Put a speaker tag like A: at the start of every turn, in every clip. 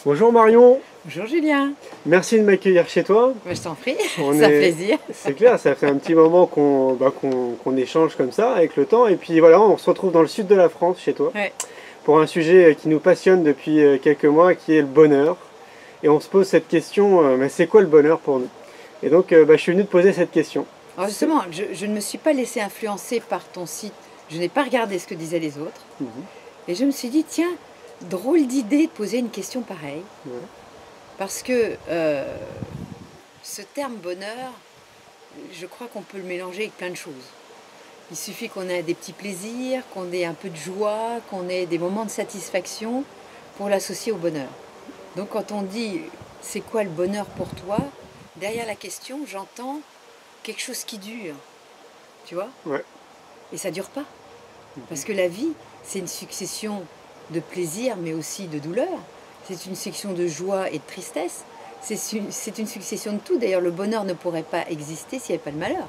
A: Bonjour Marion,
B: Bonjour Julien,
A: merci de m'accueillir chez toi.
B: je t'en prie,
A: On
B: ça fait
A: est-
B: plaisir.
A: C'est clair, ça fait un petit moment qu'on échange comme ça avec le temps. Et puis voilà, on se retrouve dans le sud de la France chez toi
B: Ouais.
A: pour un sujet qui nous passionne depuis quelques mois, qui est le bonheur. Et on se pose cette question, mais c'est quoi le bonheur pour nous? Et donc je suis venu te poser cette question.
B: Alors justement, je ne me suis pas laissée influencer par ton site, je n'ai pas regardé ce que disaient les autres.
A: Mhm.
B: Et je me suis dit, tiens, drôle d'idée de poser une question pareille.
A: Ouais.
B: Parce que ce terme bonheur, je crois qu'on peut le mélanger avec plein de choses. Il suffit qu'on ait des petits plaisirs, qu'on ait un peu de joie, qu'on ait des moments de satisfaction pour l'associer au bonheur. Donc quand on dit c'est quoi le bonheur pour toi, derrière la question j'entends quelque chose qui dure, tu vois?
A: Ouais.
B: Et ça dure pas. Parce que la vie, c'est une succession de plaisirs mais aussi de douleurs. C'est une succession de joie et de tristesse. C'est une succession de tout. D'ailleurs, le bonheur ne pourrait pas exister s'il n'y avait pas le malheur.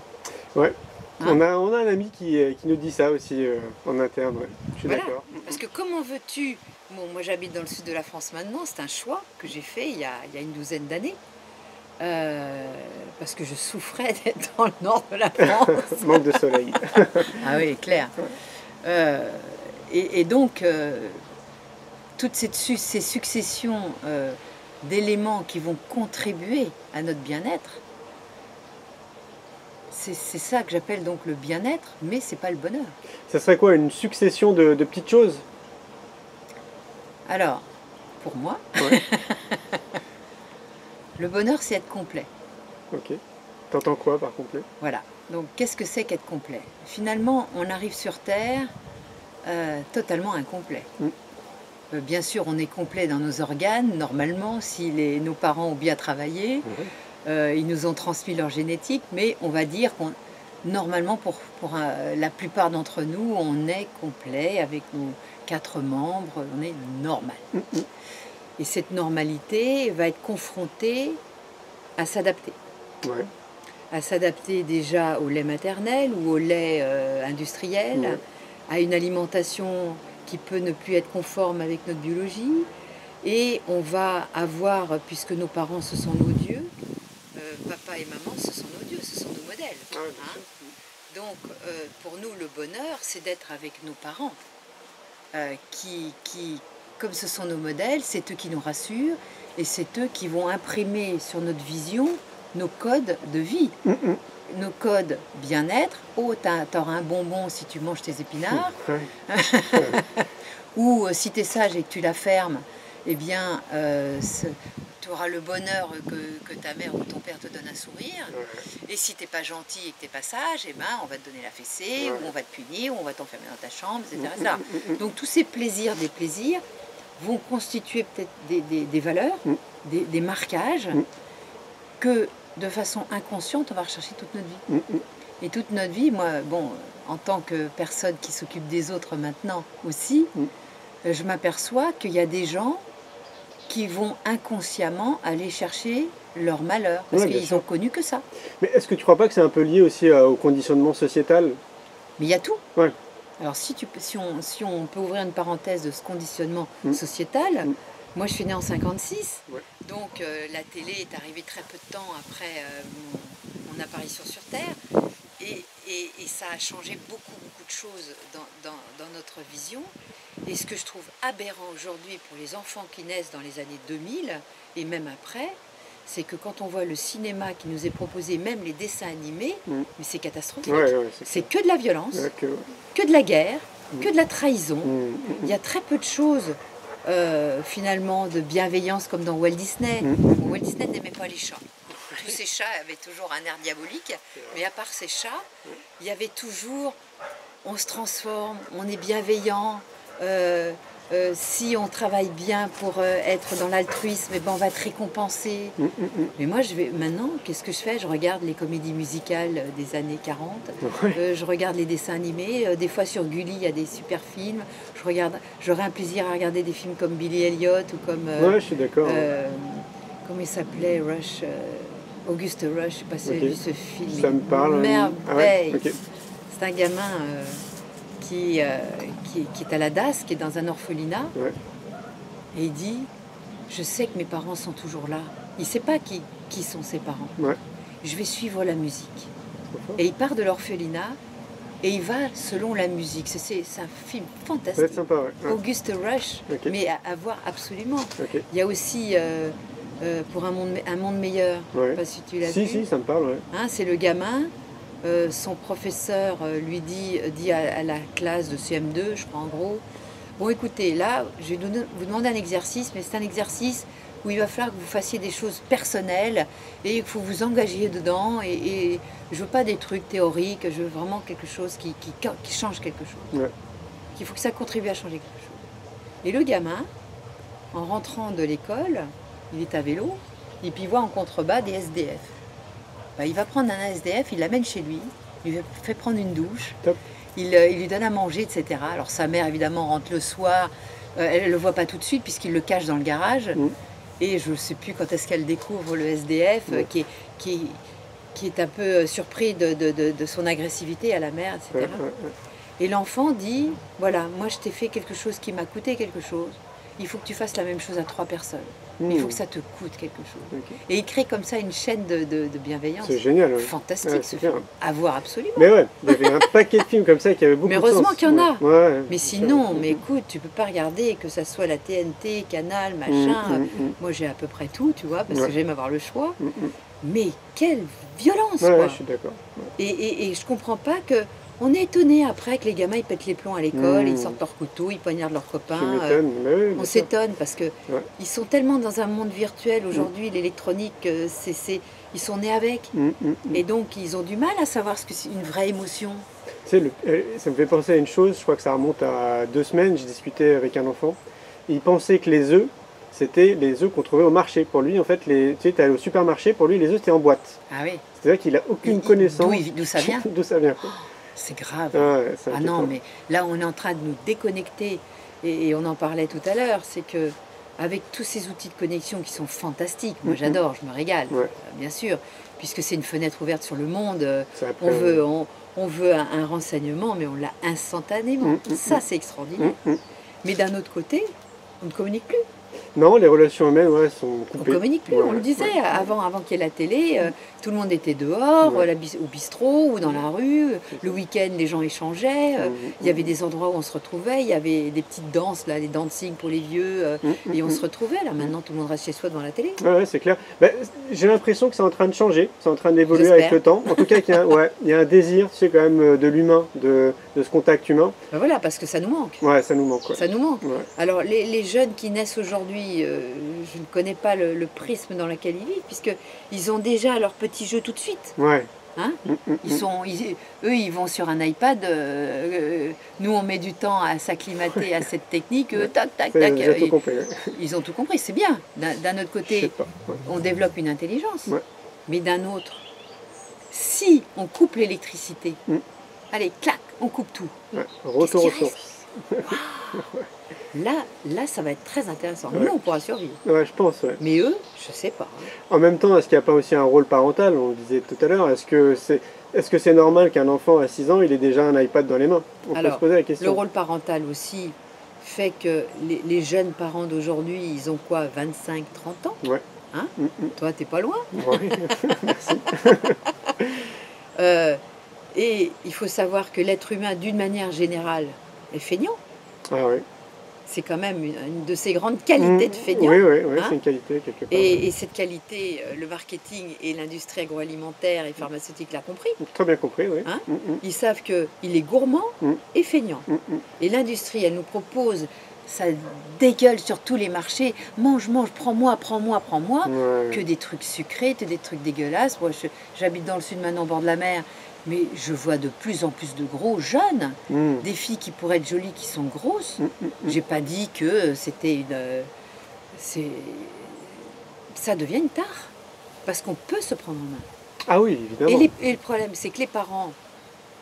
A: Ouais.
B: Hein?
A: On a un ami qui nous dit ça aussi en interne, ouais. Je suis
B: Voilà.
A: d'accord.
B: Parce que comment veux-tu... Bon, moi j'habite dans le sud de la France maintenant, c'est un choix que j'ai fait il y a une douzaine d'années. Parce que je souffrais d'être dans le nord de la France.
A: Manque de soleil.
B: Ah oui, clair. Et donc, toutes ces successions d'éléments qui vont contribuer à notre bien-être, c'est ça que j'appelle donc le bien-être, mais c'est pas le bonheur.
A: Ça serait quoi, une succession de petites choses?
B: Alors, pour moi,
A: Ouais.
B: le bonheur, c'est être complet.
A: Ok. T'entends quoi par complet?
B: Voilà. Donc, qu'est-ce que c'est qu'être complet? Finalement, on arrive sur Terre totalement incomplet.
A: Mm.
B: Bien sûr, on est complet dans nos organes, normalement, si nos parents ont bien travaillé. Ils nous ont transmis leur génétique, mais on va dire qu'on, normalement, pour la plupart d'entre nous, on est complet avec nos 4 membres, on est normal. Et cette normalité va être confrontée à s'adapter.
A: Ouais.
B: À s'adapter déjà au lait maternel ou au lait industriel,
A: Ouais.
B: à une alimentation qui peut ne plus être conforme avec notre biologie. Et on va avoir, puisque nos parents, ce sont nos dieux, papa et maman, ce sont nos dieux, ce sont nos modèles.
A: Ah ouais, bien
B: Hein.
A: sûr.
B: Donc, pour nous, le bonheur, c'est d'être avec nos parents, qui, comme ce sont nos modèles, c'est eux qui nous rassurent, et c'est eux qui vont imprimer sur notre vision nos codes de vie, nos codes bien-être. Oh, t'auras un bonbon si tu manges tes épinards,
A: Ouais.
B: ou si tu es sage et que tu la fermes, eh bien, tu auras le bonheur que ta mère ou ton père te donne un sourire.
A: Ouais.
B: Et si t'es pas gentil et que t'es pas sage, eh ben, on va te donner la fessée,
A: Ouais.
B: ou on va te punir, ou on va t'enfermer dans ta chambre, etc. etc. Donc tous ces plaisirs, des plaisirs, vont constituer peut-être des valeurs, des marquages, que de façon inconsciente, on va rechercher toute notre vie. Et toute notre vie, moi, bon, en tant que personne qui s'occupe des autres maintenant aussi, je m'aperçois qu'il y a des gens qui vont inconsciemment aller chercher leur malheur, parce
A: Ouais, bien
B: qu'ils
A: sûr.
B: ont connu que ça.
A: Mais est-ce que tu crois pas que c'est un peu lié aussi au conditionnement sociétal?
B: Mais il y a tout.
A: Ouais.
B: Alors si on peut ouvrir une parenthèse de ce conditionnement sociétal, moi je suis née en 56,
A: Ouais.
B: donc la télé est arrivée très peu de temps après mon apparition sur Terre, et ça a changé beaucoup de choses dans notre vision. Et ce que je trouve aberrant aujourd'hui pour les enfants qui naissent dans les années 2000 et même après, c'est que quand on voit le cinéma qui nous est proposé, même les dessins animés, mais c'est catastrophique.
A: Ouais, ouais,
B: C'est que de la violence,
A: Ouais,
B: que de la guerre, que de la trahison.
A: Mm.
B: Il y a très peu de choses finalement de bienveillance comme dans Walt Disney. Walt Disney n'aimait pas les chats. Tous ces chats avaient toujours un air diabolique, mais à part ces chats, il y avait toujours, on se transforme, on est bienveillant. Si on travaille bien pour être dans l'altruisme, eh ben on va être récompensé. Mais moi, maintenant, qu'est-ce que je fais? Je regarde les comédies musicales des années 40, je regarde les dessins animés, des fois sur Gulli, il y a des super films. J'aurais un plaisir à regarder des films comme Billy Elliot ou comme...
A: Ouais, je suis d'accord.
B: comment il s'appelait? Rush, Auguste Rush, je sais pas si vous avez vu ce film.
A: Ça me parle.
B: Merveille.
A: Ah ouais, ok.
B: C'est un gamin qui est à la DAS, qui est dans un orphelinat,
A: Ouais.
B: et il dit je sais que mes parents sont toujours là. Il ne sait pas qui sont ses parents.
A: Ouais.
B: Je vais suivre la musique.
A: Trop fort.
B: Et il part de l'orphelinat et il va selon la musique. C'est un film
A: Ça va être
B: fantastique.
A: sympa, ouais.
B: Auguste Rush,
A: Ok.
B: mais à voir absolument.
A: Ok.
B: Il y a aussi pour un monde meilleur. Je
A: Ouais.
B: ne sais pas si tu l'as
A: Si,
B: vu.
A: si, ça me parle, ouais.
B: Hein, c'est le gamin. Son professeur lui dit à la classe de CM2, je crois en gros, bon écoutez, là, je vais vous demander un exercice, mais c'est un exercice où il va falloir que vous fassiez des choses personnelles et il faut vous engager dedans. Et je veux pas des trucs théoriques, je veux vraiment quelque chose qui change quelque chose.
A: Ouais.
B: Il faut que ça contribue à changer quelque chose. Et le gamin, en rentrant de l'école, il est à vélo, et puis il voit en contrebas des SDF. Ben, il va prendre un SDF, il l'amène chez lui, il lui fait prendre une douche,
A: Top.
B: il lui donne à manger, etc. Alors sa mère, évidemment, rentre le soir, elle ne le voit pas tout de suite puisqu'il le cache dans le garage. Et je ne sais plus quand est-ce qu'elle découvre le SDF, qui est un peu surpris de son agressivité à la mère, etc. Et l'enfant dit, voilà, moi je t'ai fait quelque chose qui m'a coûté quelque chose, il faut que tu fasses la même chose à 3 personnes. Il faut que ça te coûte quelque chose.
A: Ok.
B: Et il crée comme ça une chaîne de bienveillance.
A: C'est génial. Ouais.
B: Fantastique
A: Ouais,
B: ce
A: c'est
B: film.
A: clair.
B: À voir absolument.
A: Mais ouais, il y avait un paquet de films comme ça qui avaient beaucoup
B: Mais
A: de
B: heureusement
A: sens.
B: qu'il y en a.
A: Ouais,
B: Mais sinon, mais écoute, tu peux pas regarder que ça soit la TNT, Canal, machin. Moi j'ai à peu près tout, tu vois, parce que j'aime avoir le choix. Mais quelle violence,
A: Ouais,
B: quoi.
A: je suis d'accord. Ouais.
B: Et je comprends pas que... On est étonné après que les gamins ils pètent les plombs à l'école, ils sortent leur couteau, ils poignardent leurs copains.
A: Tu m'étonnes, mais oui, bien
B: On
A: sûr.
B: s'étonne parce que ils sont tellement dans un monde virtuel aujourd'hui, l'électronique, ils sont nés avec. Et donc ils ont du mal à savoir ce que c'est une vraie émotion.
A: Tu sais, ça me fait penser à une chose, je crois que ça remonte à 2 semaines, j'ai discuté avec un enfant. Il pensait que les œufs, c'était les œufs qu'on trouvait au marché. Pour lui, en fait, tu sais, t'es allé au supermarché, pour lui, les œufs, c'était en boîte.
B: Ah oui.
A: C'est-à-dire qu'il n'a aucune connaissance.
B: D'où ça vient.
A: D'où ça vient, quoi.
B: C'est grave.
A: Ouais, c'est
B: Ah non,
A: inquiétant.
B: mais là on est en train de nous déconnecter et on en parlait tout à l'heure, c'est que avec tous ces outils de connexion qui sont fantastiques, moi j'adore, je me régale, bien sûr, puisque c'est une fenêtre ouverte sur le monde,
A: Ça après,
B: on veut un renseignement, mais on l'a instantanément. Ça c'est extraordinaire. Mais d'un autre côté, on ne communique plus.
A: Non, les relations humaines, ouais, sont
B: On
A: coupées.
B: communique plus, on le disait, avant qu'il y ait la télé, tout le monde était dehors, au bistrot ou dans la rue, le week-end les gens échangeaient, il y avait des endroits où on se retrouvait, il y avait des petites danses, là, les dancing pour les vieux, et on se retrouvait, là maintenant tout le monde reste chez soi devant la télé.
A: Ouais, c'est clair. Ben, j'ai l'impression que c'est en train de changer, c'est en train d'évoluer avec le temps. En tout cas, il y a un désir, tu sais, quand même, de l'humain, de ce contact humain.
B: Ben voilà, parce que ça nous manque.
A: Ouais, ça nous manque. Ouais.
B: Ça nous manque.
A: Ouais.
B: Alors les jeunes qui naissent aujourd'hui, je ne connais pas le prisme dans lequel ils vivent, puisqu'ils ont déjà leur petit jeu tout de suite.
A: Ouais.
B: Hein, eux, ils vont sur un iPad. Nous, on met du temps à s'acclimater à cette technique. Tac, tac, tac.
A: Tout compris, ouais.
B: Ils ont tout compris. C'est bien. D'un autre
A: Je sais
B: côté,
A: pas. Ouais.
B: on développe une intelligence.
A: Ouais.
B: Mais d'un autre, si on coupe l'électricité, allez, clac, on coupe tout.
A: Ouais. Retour aux
B: Qu'est-ce qui
A: sources.
B: Là, ça va être très intéressant. Nous, on pourra survivre.
A: Ouais, je pense, ouais.
B: Mais eux, je sais pas.
A: En même temps, est-ce qu'il n'y a pas aussi un rôle parental? On le disait tout à l'heure. Est-ce que c'est normal qu'un enfant à 6 ans, il ait déjà un iPad dans les mains? On peut se poser la question.
B: Le rôle parental aussi fait que les jeunes parents d'aujourd'hui, ils ont quoi, 25, 30 ans?
A: Ouais.
B: Hein? Toi, t'es pas loin.
A: Ouais. Merci.
B: Et il faut savoir que l'être humain, d'une manière générale, est feignant.
A: Ah oui.
B: C'est quand même une de ses grandes qualités de feignant.
A: Oui,
B: hein?
A: C'est une qualité quelque part.
B: Et cette qualité, le marketing et l'industrie agroalimentaire et pharmaceutique l'a compris.
A: Très bien compris, oui.
B: Hein? Ils savent qu'il est gourmand et feignant. Et l'industrie, elle nous propose, ça dégueule sur tous les marchés, mange, mange, prends-moi, prends-moi, prends-moi, que des trucs sucrés, que des trucs dégueulasses. Moi, j'habite dans le sud maintenant, au bord de la mer, mais je vois de plus en plus de gros jeunes, des filles qui pourraient être jolies, qui sont grosses. J'ai pas dit que c'était ça devient une tare, parce qu'on peut se prendre en main.
A: Ah oui, évidemment.
B: Et le problème, c'est que les parents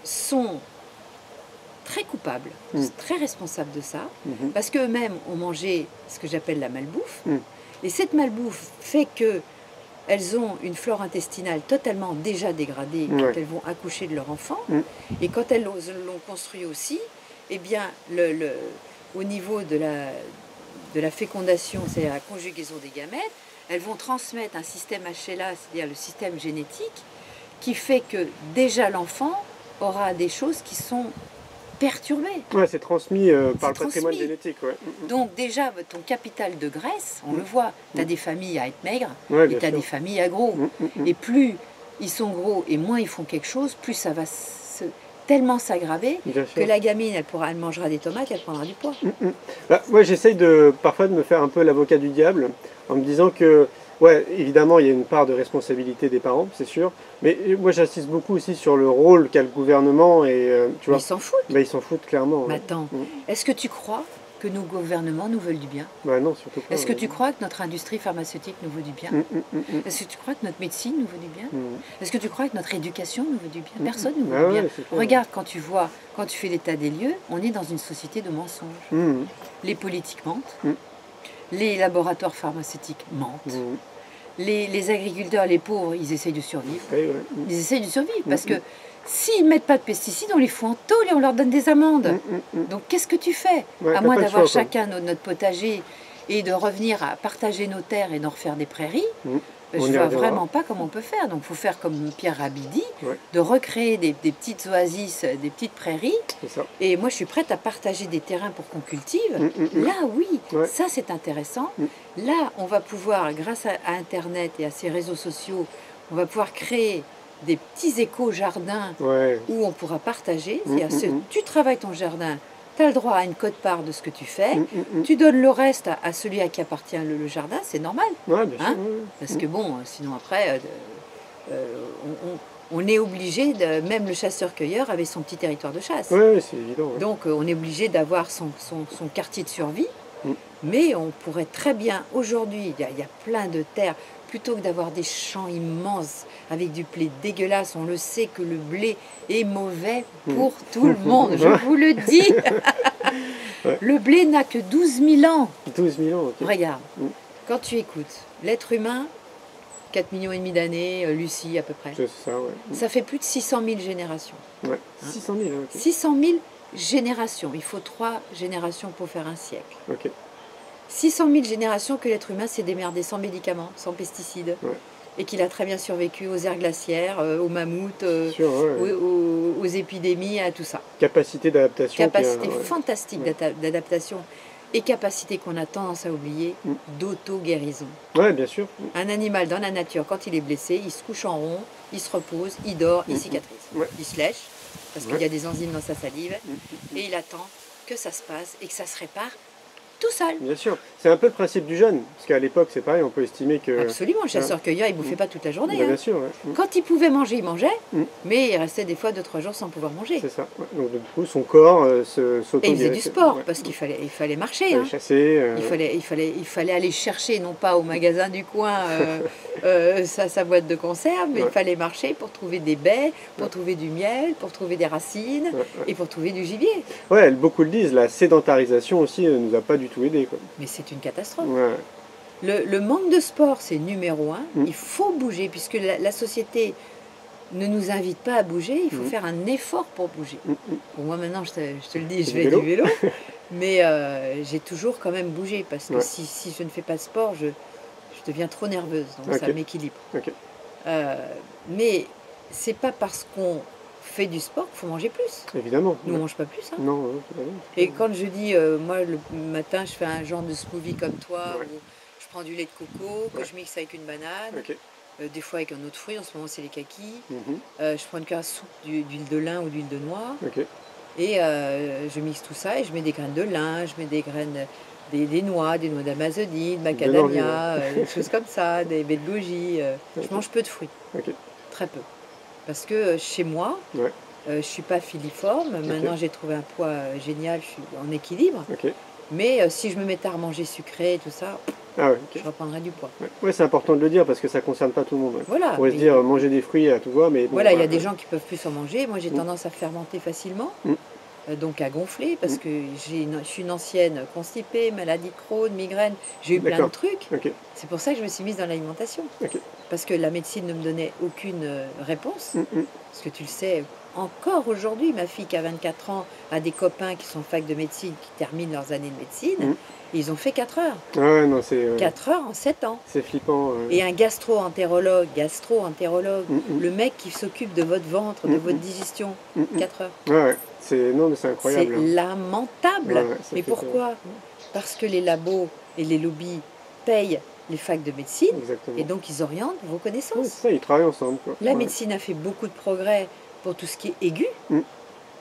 B: sont très coupables, très responsables de ça, parce qu'eux-mêmes ont mangé ce que j'appelle la malbouffe. Et cette malbouffe fait que elles ont une flore intestinale totalement déjà dégradée quand elles vont accoucher de leur enfant. Et quand elles l'ont construit aussi, eh bien, au niveau de la fécondation, c'est-à-dire la conjugaison des gamètes, elles vont transmettre un système HLA, c'est-à-dire le système génétique, qui fait que déjà l'enfant aura des choses qui sont perturbées.
A: Ouais, c'est transmis par le patrimoine
B: transmis.
A: génétique. Ouais.
B: Donc déjà, ton capital de graisse, on le voit, tu as des familles à être maigres
A: Ouais,
B: et
A: bien
B: tu as
A: sûr.
B: des familles à gros. Et plus ils sont gros et moins ils font quelque chose, plus ça va tellement s'aggraver
A: Bien
B: que
A: sûr.
B: la gamine, elle mangera des tomates, elle prendra du poids.
A: Bah, moi, j'essaye parfois de me faire un peu l'avocat du diable en me disant que, ouais, évidemment, il y a une part de responsabilité des parents, c'est sûr, mais moi, j'insiste beaucoup aussi sur le rôle qu'a le gouvernement et, tu vois,
B: Ils s'en foutent.
A: bah, ils s'en foutent clairement.
B: Mais
A: Ouais.
B: attends, est-ce que tu crois que nos gouvernements nous veulent du bien?
A: Bah non, surtout pas.
B: Est-ce que
A: ouais.
B: tu crois que notre industrie pharmaceutique nous veut du bien? Est-ce que tu crois que notre médecine nous veut du bien? Est-ce que tu crois que notre éducation nous veut du bien? Personne ne nous veut
A: Ah
B: du bien.
A: ouais, c'est clair.
B: Regarde, quand tu fais l'état des lieux, on est dans une société de mensonges. Les politiques mentent, les laboratoires pharmaceutiques mentent, les agriculteurs, les pauvres, ils essayent de survivre.
A: Ouais, ouais.
B: Ils essayent de survivre parce que s'ils ne mettent pas de pesticides, on les fout en tôle et on leur donne des amendes. Donc qu'est-ce que tu fais?
A: Ouais,
B: À
A: t'as
B: moins
A: pas le
B: d'avoir
A: choix, quoi.
B: chacun notre potager et de revenir à partager nos terres et d'en refaire des prairies,
A: On
B: je
A: y
B: ne vois
A: reviendra.
B: vraiment pas comment on peut faire. Donc il faut faire comme Pierre Rabhi,
A: Ouais.
B: de recréer des petites oasis, des petites prairies.
A: C'est ça.
B: Et moi je suis prête à partager des terrains pour qu'on cultive. Là oui,
A: Ouais.
B: ça c'est intéressant. Là on va pouvoir, grâce à Internet et à ces réseaux sociaux, on va pouvoir créer des petits éco-jardins
A: Ouais.
B: où on pourra partager. C'est-à-dire, tu travailles ton jardin, tu as le droit à une quote-part de ce que tu fais, tu donnes le reste à celui à qui appartient le jardin, c'est normal.
A: Ouais, bien sûr.
B: Hein?
A: Ouais.
B: Parce que bon, sinon après, on est obligé, même le chasseur-cueilleur avait son petit territoire de chasse.
A: Ouais, c'est évident. Ouais.
B: Donc on est obligé d'avoir son quartier de survie. Mais on pourrait très bien, aujourd'hui, il y a plein de terres, plutôt que d'avoir des champs immenses avec du blé dégueulasse, on le sait que le blé est mauvais pour tout le monde, je vous le dis. Le blé n'a que 12 000 ans.
A: 12 000 ans, ok.
B: Regarde, quand tu écoutes, l'être humain, 4,5 millions d'années, Lucie à peu près,
A: C'est ça, ouais.
B: ça fait plus de 600 000 générations.
A: Ouais. 600 000, ok.
B: 600 000 générations, il faut 3 générations pour faire un siècle.
A: Ok.
B: 600 000 générations que l'être humain s'est démerdé sans médicaments, sans pesticides,
A: Ouais.
B: et qu'il a très bien survécu aux aires glaciaires, aux mammouths,
A: Sûr, ouais.
B: aux épidémies, à tout ça.
A: Capacité d'adaptation.
B: Capacité
A: ouais.
B: fantastique d'adaptation et capacité qu'on a tendance à oublier d'auto-guérison.
A: Ouais, bien sûr.
B: Un animal dans la nature, quand il est blessé, il se couche en rond, il se repose, il dort, il cicatrise.
A: Ouais.
B: Il se lèche, parce qu'il y a des enzymes dans sa salive, et il attend que ça se passe et que ça se répare tout seul.
A: Bien sûr. C'est un peu le principe du jeûne. Parce qu'à l'époque, c'est pareil, on peut estimer que.
B: Absolument, le chasseur-cueilleur, il ne bouffait pas toute la journée.
A: Bah,
B: hein.
A: bien sûr, ouais.
B: Quand il pouvait manger, il mangeait, mais il restait des fois 2-3 jours sans pouvoir manger.
A: C'est ça. Ouais. Donc, du coup, son corps s'auto.
B: Et il faisait du sport,
A: Ouais.
B: parce qu'il fallait marcher.
A: Il
B: hein.
A: fallait chasser.
B: Il fallait aller chercher, non pas au magasin du coin, sa boîte de conserve, mais il fallait marcher pour trouver des baies, pour trouver du miel, pour trouver des racines et pour trouver du gibier.
A: Ouais, beaucoup le disent, la sédentarisation aussi ne nous a pas du tout aidé. Quoi.
B: Mais c'est une catastrophe.
A: Ouais.
B: Le manque de sport, c'est numéro 1. Il faut bouger, puisque la société ne nous invite pas à bouger. Il faut faire un effort pour bouger. Bon, moi, maintenant, je te le dis, je vais du vélo. Mais j'ai toujours quand même bougé, parce que si je ne fais pas de sport, je deviens trop nerveuse. Donc ça m'équilibre.
A: Okay.
B: Mais c'est pas parce qu'on fait du sport qu'il faut manger plus.
A: Évidemment.
B: Nous, on ne mange pas plus. Hein.
A: Non, c'est pas bon.
B: Et quand je dis, moi, le matin, je fais un genre de smoothie comme toi, où je prends du lait de coco, que je mixe avec une banane, des fois avec un autre fruit, en ce moment c'est les kakis. Je prends une cuillère à soupe d'huile de lin ou d'huile de noix. Et je mixe tout ça et je mets des graines de lin, je mets des graines, des noix d'Amazonie, de macadamia, des choses comme ça, des baies de goji. Je mange peu de fruits, très peu. Parce que chez moi, je ne suis pas filiforme. Maintenant, j'ai trouvé un poids génial, je suis en équilibre. Mais si je me mettais à manger sucré et tout ça, je reprendrais du poids.
A: Ouais, c'est important de le dire parce que ça ne concerne pas tout le monde.
B: Voilà,
A: on pourrait se dire manger des fruits à tout va, mais bon,
B: voilà, il y a des gens qui peuvent plus en manger. Moi, j'ai tendance à fermenter facilement. donc à gonfler, parce que je suis une ancienne constipée, maladie de Crohn, migraine, j'ai eu plein de trucs. C'est pour ça que je me suis mise dans l'alimentation. Parce que la médecine ne me donnait aucune réponse. Parce que tu le sais, encore aujourd'hui, ma fille qui a 24 ans a des copains qui sont fac de médecine, qui terminent leurs années de médecine. Et ils ont fait 4 heures.
A: Ah ouais, non, c'est...
B: 4 heures en 7 ans.
A: C'est flippant.
B: Et un gastro-entérologue, le mec qui s'occupe de votre ventre, de votre digestion, 4 heures.
A: Ouais, non, mais c'est incroyable.
B: C'est lamentable. Mais pourquoi? Parce que les labos et les lobbies payent les facs de médecine.
A: Exactement.
B: Et donc ils orientent vos connaissances.
A: Ouais, c'est ça, ils travaillent ensemble, quoi.
B: La médecine a fait beaucoup de progrès pour tout ce qui est aigu,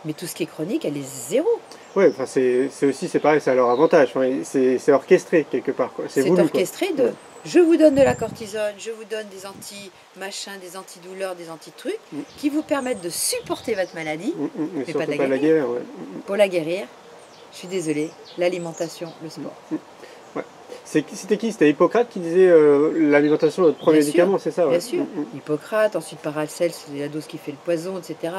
B: mais tout ce qui est chronique, elle est zéro.
A: Oui, enfin c'est aussi, c'est pareil, c'est à leur avantage. Enfin, c'est orchestré quelque part, quoi.
B: C'est orchestré de... Je vous donne de la cortisone, je vous donne des anti-machins, des antidouleurs, des anti-trucs qui vous permettent de supporter votre maladie, mais pas de la guérir. Pour la guérir, je suis désolée, l'alimentation, le sport.
A: C'était qui? C'était Hippocrate qui disait l'alimentation est notre premier médicament, c'est ça?
B: Bien sûr. Hippocrate, ensuite Paracelse, c'est la dose qui fait le poison, etc.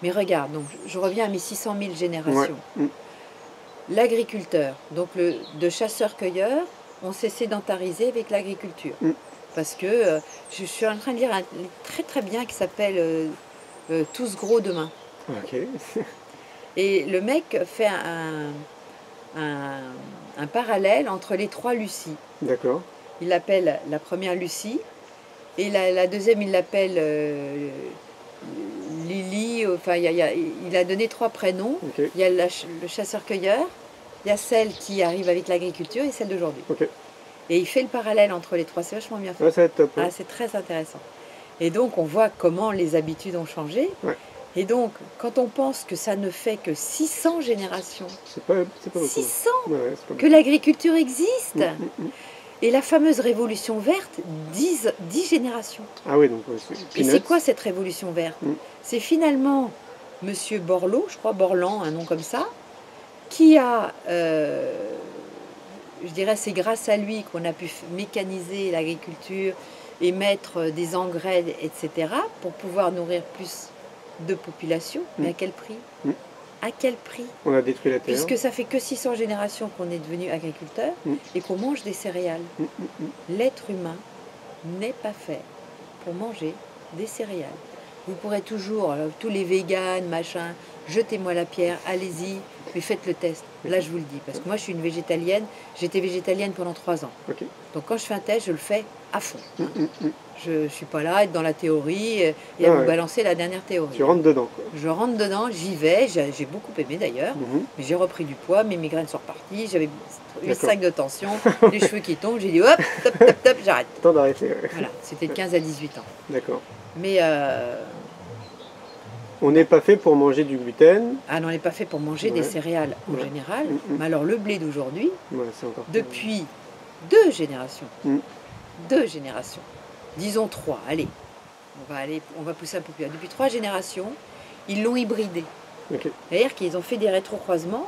B: Mais regarde, donc, je reviens à mes 600 000 générations. L'agriculteur, donc de chasseurs-cueilleurs, on s'est sédentarisé avec l'agriculture. Parce que je suis en train de lire un livre très très bien qui s'appelle Tous gros demain. Et le mec fait un parallèle entre les 3 Lucies.
A: D'accord.
B: Il l'appelle la première Lucie, et la deuxième, il l'appelle Lily. Enfin, il a donné 3 prénoms. Il y a le chasseur-cueilleur, il y a celle qui arrive avec l'agriculture et celle d'aujourd'hui. Et il fait le parallèle entre les 3, c'est vachement bien fait.
A: Ouais, ça va être top.
B: C'est très intéressant. Et donc, on voit comment les habitudes ont changé. Et donc, quand on pense que ça ne fait que 600 générations,
A: c'est pas beaucoup.
B: 600 que l'agriculture existe. Et la fameuse révolution verte, 10 générations.
A: Ah oui, donc
B: et c'est quoi cette révolution verte? C'est finalement Monsieur Borloo, je crois, Borland, un nom comme ça, qui a, je dirais, c'est grâce à lui qu'on a pu mécaniser l'agriculture et mettre des engrais, etc., pour pouvoir nourrir plus de population. Mais à quel prix? À quel prix?
A: On a détruit la terre.
B: Puisque ça fait que 600 générations qu'on est devenu agriculteur et qu'on mange des céréales. L'être humain n'est pas fait pour manger des céréales. Vous pourrez toujours, tous les véganes, machin, jetez-moi la pierre, allez-y, mais faites le test. Là, je vous le dis, parce que moi, je suis une végétalienne. J'étais végétalienne pendant 3 ans. Donc, quand je fais un test, je le fais à fond. Je ne suis pas là à être dans la théorie et à vous balancer la dernière théorie.
A: Tu rentres dedans, quoi.
B: Je rentre dedans, j'y vais. J'ai beaucoup aimé d'ailleurs. Mais j'ai repris du poids, mes migraines sont reparties. J'avais 8 sacs de tension, les cheveux qui tombent. J'ai dit hop, top, top, top, j'arrête.
A: Temps d'arrêter.
B: Voilà, c'était de 15 à 18 ans.
A: D'accord.
B: Mais
A: on n'est pas fait pour manger du gluten.
B: Ah non, on n'est pas fait pour manger des céréales en général. Mais alors le blé d'aujourd'hui, depuis 2 générations, 2 générations, disons 3, allez, on va pousser un peu plus loin. Depuis 3 générations, ils l'ont hybridé. C'est-à-dire qu'ils ont fait des rétrocroisements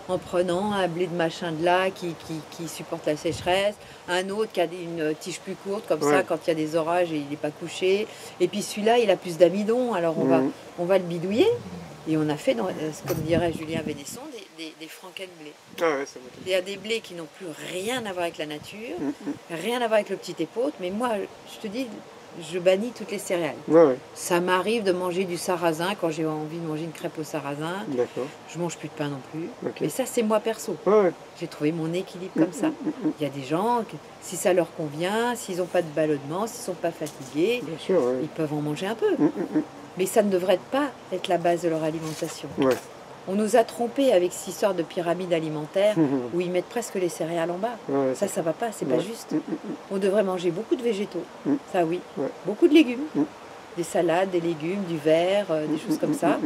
B: en prenant un blé de machin de là qui supporte la sécheresse, un autre qui a une tige plus courte, comme ça, quand il y a des orages et il n'est pas couché. Et puis celui-là, il a plus d'amidon, alors on va le bidouiller. Et on a fait, comme dirait Julien Vénesson, des franken-blés. Il y a des blés qui n'ont plus rien à voir avec la nature, rien à voir avec le petit épeautre, mais moi, je te dis, je bannis toutes les céréales. Ça m'arrive de manger du sarrasin quand j'ai envie de manger une crêpe au sarrasin. Je mange plus de pain non plus. Mais ça, c'est moi perso. J'ai trouvé mon équilibre comme ça. Il y a des gens, si ça leur convient, s'ils n'ont pas de ballonnement, s'ils ne sont pas fatigués, ils peuvent en manger un peu. Mais ça ne devrait pas être la base de leur alimentation. On nous a trompés avec cette histoire de pyramide alimentaire où ils mettent presque les céréales en bas. Ça va pas, c'est pas juste. On devrait manger beaucoup de végétaux, ça oui, beaucoup de légumes, des salades, des légumes, du verre, des choses comme ça.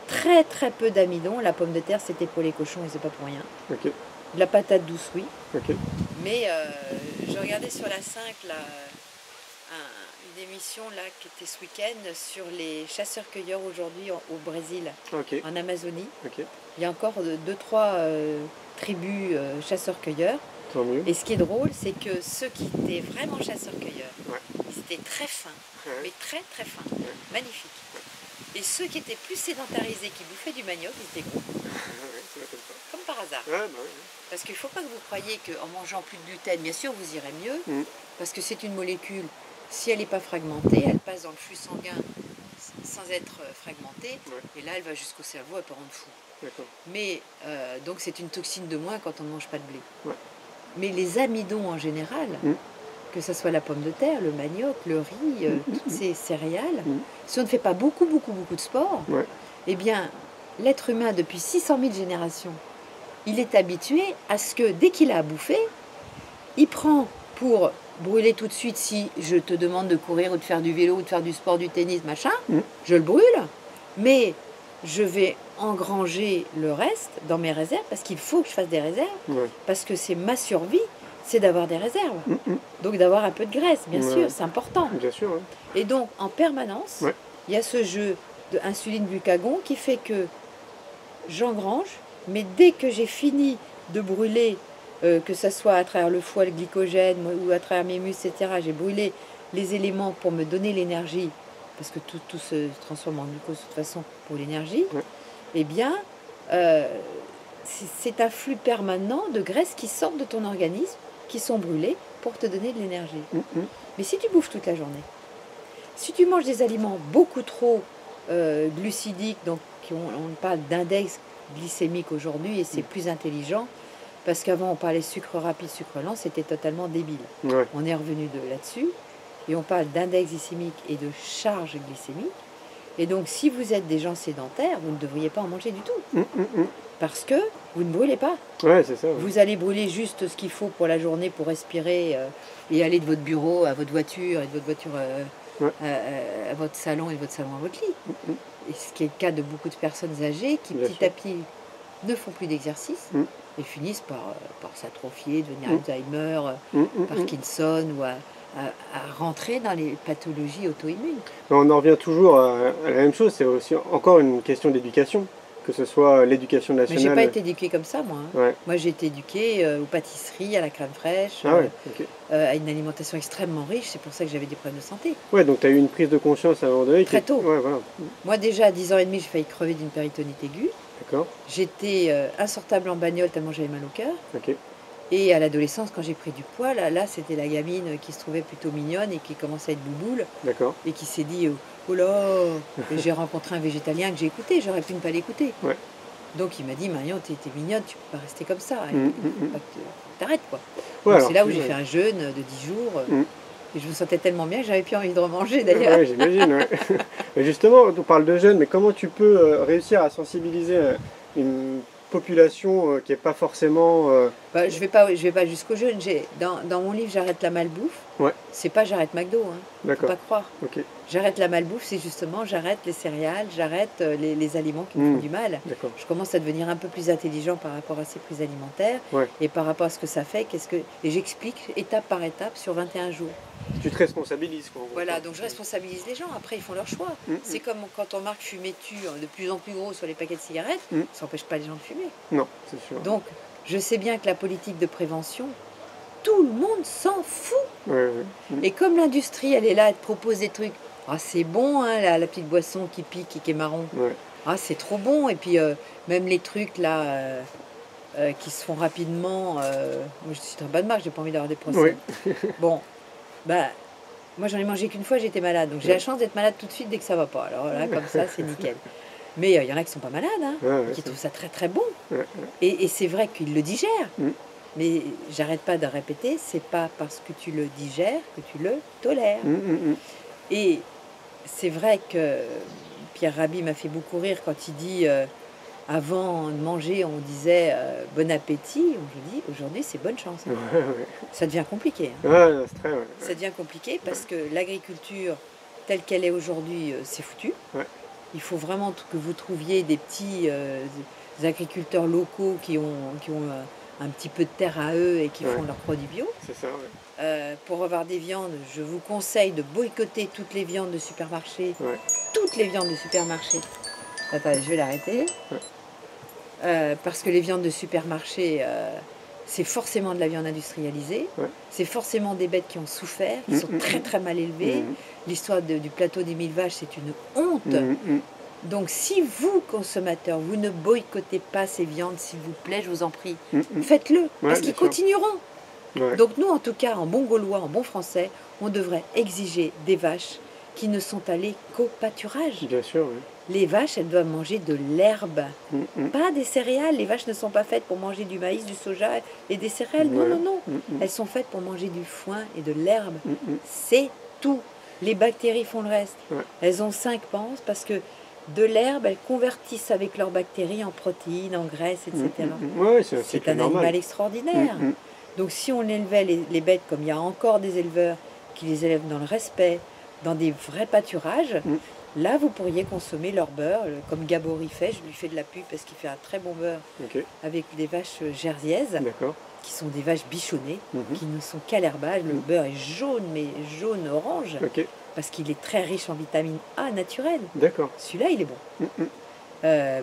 B: Très très peu d'amidon. La pomme de terre, c'était pour les cochons et c'est pas pour rien. De la patate douce, oui. Mais je regardais sur la 5 là, une émission là qui était ce week-end sur les chasseurs-cueilleurs aujourd'hui au Brésil, en Amazonie. Il y a encore 2-3 tribus chasseurs-cueilleurs. Et ce qui est drôle, c'est que ceux qui étaient vraiment chasseurs-cueilleurs, ils étaient très fins, mais très très fins, magnifiques. Et ceux qui étaient plus sédentarisés, qui bouffaient du manioc, ils étaient gros.
A: Ouais, ça m'étonne pas.
B: Comme par hasard.
A: Ouais, bah ouais.
B: Parce qu'il ne faut pas que vous croyiez qu'en mangeant plus de gluten, bien sûr, vous irez mieux. Parce que c'est une molécule, si elle n'est pas fragmentée, elle passe dans le flux sanguin sans être fragmentée. Et là, elle va jusqu'au cerveau, elle peut rendre fou. Mais donc c'est une toxine de moins quand on ne mange pas de blé. Mais les amidons en général, que ce soit la pomme de terre, le manioc, le riz, toutes ces céréales, si on ne fait pas beaucoup de sport, eh bien, l'être humain, depuis 600 000 générations, il est habitué à ce que dès qu'il a à bouffer, il prend pour brûler tout de suite, si je te demande de courir ou de faire du vélo ou de faire du sport, du tennis, machin, je le brûle, mais je vais engranger le reste dans mes réserves parce qu'il faut que je fasse des réserves, parce que c'est ma survie, c'est d'avoir des réserves. Donc d'avoir un peu de graisse, bien sûr, c'est important.
A: Bien sûr,
B: Et donc en permanence, il y a ce jeu de insuline-glucagon qui fait que j'engrange, mais dès que j'ai fini de brûler, que ce soit à travers le foie, le glycogène, ou à travers mes muscles, etc., j'ai brûlé les éléments pour me donner l'énergie, parce que tout se transforme en glucose de toute façon pour l'énergie, eh bien, c'est un flux permanent de graisses qui sortent de ton organisme, qui sont brûlées pour te donner de l'énergie. Mais si tu bouffes toute la journée, si tu manges des aliments beaucoup trop glucidiques, donc on parle d'index glycémique aujourd'hui, et c'est plus intelligent, parce qu'avant on parlait sucre rapide, sucre lent, c'était totalement débile. On est revenu là-dessus, et on parle d'index glycémique et de charge glycémique. Et donc si vous êtes des gens sédentaires, vous ne devriez pas en manger du tout. Parce que vous ne brûlez pas.
A: C'est ça.
B: Vous allez brûler juste ce qu'il faut pour la journée, pour respirer, et aller de votre bureau à votre voiture, et de votre voiture à votre salon, et de votre salon à votre lit. Et ce qui est le cas de beaucoup de personnes âgées qui petit à petit ne font plus d'exercice et finissent par s'atrophier, devenir Alzheimer, Parkinson, ou à rentrer dans les pathologies auto-immunes.
A: On en revient toujours à la même chose, c'est aussi encore une question d'éducation, que ce soit l'éducation nationale.
B: Mais j'ai pas été éduquée comme ça, moi. Moi, j'ai été éduquée aux pâtisseries, à la crème fraîche, à une alimentation extrêmement riche. C'est pour ça que j'avais des problèmes de santé.
A: Donc tu as eu une prise de conscience à un moment donné.
B: Très tôt. Moi, déjà, à 10 ans et demi, j'ai failli crever d'une péritonite aiguë. J'étais insortable en bagnole tellement j'avais mal au cœur. Et à l'adolescence, quand j'ai pris du poids, là c'était la gamine qui se trouvait plutôt mignonne et qui commençait à être bouboule. Et qui s'est dit, oh là, j'ai rencontré un végétalien que j'ai écouté, j'aurais pu ne pas l'écouter. Donc il m'a dit, Marion, t'es mignonne, tu peux pas rester comme ça. T'arrêtes, quoi. C'est là où j'ai fait un jeûne de 10 jours. Et je me sentais tellement bien que j'avais plus envie de remanger, d'ailleurs.
A: J'imagine. Mais justement, on parle de jeûne, mais comment tu peux réussir à sensibiliser une population qui n'est pas forcément...
B: je vais pas jusqu'au jeûne. Dans mon livre, J'arrête la malbouffe. C'est pas j'arrête McDo, faut pas croire. J'arrête la malbouffe, c'est justement j'arrête les céréales, j'arrête les aliments qui me font du mal. Je commence à devenir un peu plus intelligent par rapport à ces prises alimentaires et par rapport à ce que ça fait. Et j'explique étape par étape sur 21 jours.
A: Tu te responsabilises, quoi.
B: Voilà, donc je responsabilise les gens, après ils font leur choix. C'est comme quand on marque fumez-tu de plus en plus gros sur les paquets de cigarettes, ça n'empêche pas les gens de fumer.
A: Non, c'est sûr.
B: Donc, je sais bien que la politique de prévention, tout le monde s'en fout. Et comme l'industrie, elle est là, elle te propose des trucs. Ah, c'est bon, la petite boisson qui pique et qui est marron. Ah, c'est trop bon. Et puis, même les trucs là qui se font rapidement. Moi, je suis très bonne marque, j'ai pas envie d'avoir des procès. Bon, moi, j'en ai mangé qu'une fois, j'étais malade. Donc, j'ai la chance d'être malade tout de suite dès que ça va pas. Alors là, comme ça, c'est nickel. Mais il y en a qui sont pas malades, qui trouvent ça très très bon. Et c'est vrai qu'ils le digèrent. Mais j'arrête pas de répéter, c'est pas parce que tu le digères que tu le tolères. Et c'est vrai que Pierre Rabhi m'a fait beaucoup rire quand il dit avant de manger, on disait bon appétit. Aujourd'hui, c'est bonne chance. Ça devient compliqué. Ça devient compliqué parce que l'agriculture telle qu'elle est aujourd'hui, c'est foutu. Il faut vraiment que vous trouviez des petits agriculteurs locaux qui ont un petit peu de terre à eux et qui font leurs produits bio.
A: C'est ça,
B: pour avoir des viandes, je vous conseille de boycotter toutes les viandes de supermarché. Toutes les viandes de supermarché. Attendez, je vais l'arrêter. Parce que les viandes de supermarché, c'est forcément de la viande industrialisée. C'est forcément des bêtes qui ont souffert, qui sont très très mal élevées. L'histoire du plateau des 1000 vaches, c'est une honte. Donc si vous, consommateurs, vous ne boycottez pas ces viandes, s'il vous plaît, je vous en prie,
A: Mm.
B: faites-le,
A: Ouais,
B: parce
A: bien
B: qu'ils
A: sûr.
B: continueront.
A: Ouais.
B: Donc nous, en tout cas, en bon gaulois, en bon français, on devrait exiger des vaches qui ne sont allées qu'au pâturage.
A: Bien sûr, oui.
B: Les vaches, elles doivent manger de l'herbe,
A: Mm.
B: pas des céréales. Les vaches ne sont pas faites pour manger du maïs, du soja et des céréales. Non,
A: Ouais.
B: non, non.
A: Mm.
B: Elles sont faites pour manger du foin et de l'herbe.
A: Mm.
B: C'est tout. Les bactéries font le reste.
A: Ouais.
B: Elles ont 5 panses parce que de l'herbe, elles convertissent avec leurs bactéries en protéines, en graisses, etc.
A: Ouais, c'est un
B: C'est
A: cycle
B: un
A: normal.
B: animal extraordinaire.
A: Mm.
B: Donc si on élevait les bêtes comme il y a encore des éleveurs qui les élèvent dans le respect, dans des vrais pâturages, là vous pourriez consommer leur beurre, comme Gabory fait. Je lui fais de la pub parce qu'il fait un très bon beurre
A: Ok,
B: avec des vaches jerseyaises,
A: d'accord.
B: qui sont des vaches bichonnées,
A: Mhm.
B: qui ne sont qu'à l'herbage. Le beurre est jaune, mais jaune-orange,
A: Ok,
B: parce qu'il est très riche en vitamine A naturelle.
A: d'accord.
B: Celui-là, il est bon.
A: Mm.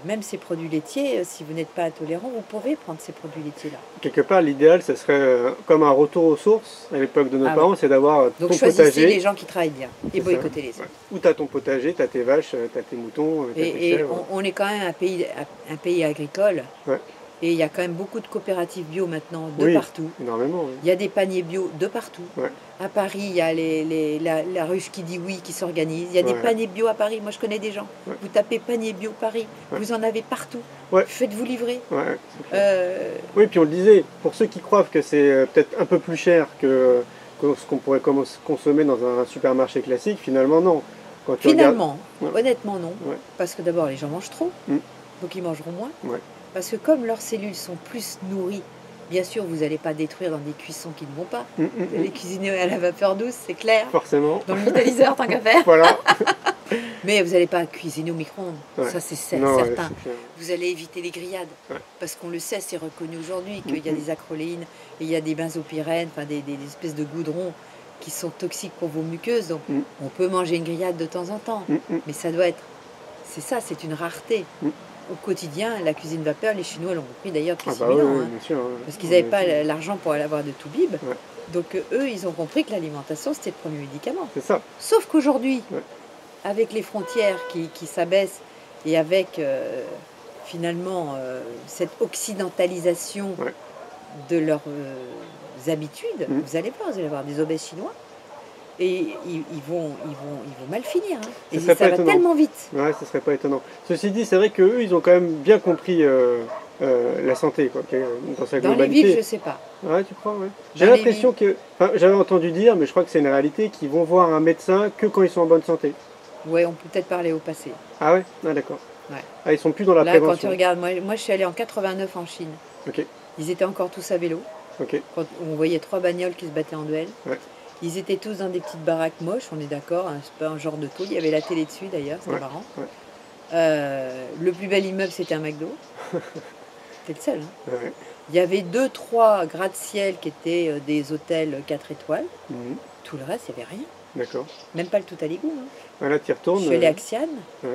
B: Même ces produits laitiers, si vous n'êtes pas intolérant, vous pouvez prendre ces produits laitiers-là.
A: Quelque part, l'idéal, ce serait comme un retour aux sources à l'époque de nos
B: Ah
A: parents, c'est d'avoir
B: Donc
A: ton
B: choisissez
A: potager.
B: les gens qui travaillent bien et
A: C'est ça.
B: boycottez les autres.
A: Ouais. Où tu as ton potager, tu as tes vaches, tu as tes moutons, tu as tes
B: Et
A: chèvres.
B: on est quand même un pays agricole.
A: Ouais.
B: Et il y a quand même beaucoup de coopératives bio maintenant, de
A: Oui,
B: partout.
A: énormément. Oui.
B: Il y a des paniers bio de partout.
A: Ouais.
B: À Paris, il y a la ruche qui dit oui qui s'organise. Il y a des
A: Ouais.
B: paniers bio à Paris. Moi, je connais des gens.
A: Ouais.
B: Vous tapez panier bio Paris.
A: Ouais.
B: Vous en avez partout.
A: Ouais.
B: Faites-vous livrer.
A: Ouais, c'est clair.
B: Oui,
A: puis on le disait, pour ceux qui croient que c'est peut-être un peu plus cher que ce qu'on pourrait consommer dans un supermarché classique, finalement non. Quand tu
B: finalement,
A: Ouais.
B: honnêtement, non.
A: Ouais.
B: Parce que d'abord, les gens mangent trop.
A: Mm.
B: Donc ils mangeront moins.
A: Ouais.
B: Parce que comme leurs cellules sont plus nourries, bien sûr, vous n'allez pas détruire dans des cuissons qui ne vont pas. Les cuisiner à la vapeur douce, c'est clair.
A: Forcément.
B: Dans le vitaliseur, tant qu'à faire.
A: Voilà.
B: Mais vous n'allez pas cuisiner au micro-ondes.
A: Ouais.
B: Ça, c'est
A: Non, ouais,
B: certain.
A: c'est clair.
B: Vous allez éviter les grillades.
A: Ouais.
B: Parce qu'on le sait, c'est reconnu aujourd'hui qu'il y a des acroléines et il y a des benzopyrènes, enfin des espèces de goudrons qui sont toxiques pour vos muqueuses. Donc on peut manger une grillade de temps en temps. Mais ça doit être... C'est ça, c'est une rareté. Au quotidien, la cuisine vapeur, les Chinois l'ont compris d'ailleurs depuis 6000 ans.
A: Oui,
B: hein.
A: bien sûr.
B: Parce qu'ils n'avaient pas l'argent pour aller avoir de Toubib.
A: Ouais.
B: Donc eux, ils ont compris que l'alimentation, c'était le premier médicament.
A: C'est ça.
B: Sauf qu'aujourd'hui,
A: Ouais.
B: avec les frontières qui s'abaissent et avec finalement cette occidentalisation
A: Ouais.
B: de leurs habitudes, vous allez voir, vous allez avoir des obèses chinois et ils vont mal finir. Hein. Et
A: serait
B: ça
A: pas
B: va
A: étonnant.
B: tellement vite.
A: Ouais, ce serait pas étonnant. Ceci dit, c'est vrai qu'eux, ils ont quand même bien compris la santé, quoi, dans sa
B: Dans les
A: globalité.
B: villes, je ne sais pas.
A: Ouais, tu crois, ouais. J'ai
B: Dans les
A: l'impression que, enfin, j'avais entendu dire, mais je crois que c'est une réalité, qu'ils vont voir un médecin que quand ils sont en bonne santé.
B: Ouais, on peut peut-être parler au passé.
A: Ah ouais, ah, d'accord.
B: Ouais.
A: Ah, ils sont plus dans la
B: Là, quand tu
A: prévention.
B: regardes, moi je suis allée en 89 en Chine.
A: Ok,
B: Ils étaient encore tous à vélo.
A: ok.
B: Quand on voyait 3 bagnoles qui se battaient en duel.
A: Ouais.
B: Ils étaient tous dans des petites baraques moches, on est d'accord, hein, c'est pas un genre de tôle. Il y avait la télé dessus d'ailleurs, c'était
A: Ouais,
B: marrant.
A: ouais.
B: Le plus bel immeuble, c'était un McDo. C'était le seul. Hein.
A: Ouais.
B: Il y avait 2-3 gratte-ciel qui étaient des hôtels 4 étoiles.
A: Mhm.
B: Tout le reste, il n'y avait rien.
A: D'accord.
B: Même pas le tout à l'égout. Hein.
A: Voilà, tu y retournes.
B: Je suis allée à Xi'an,
A: ouais.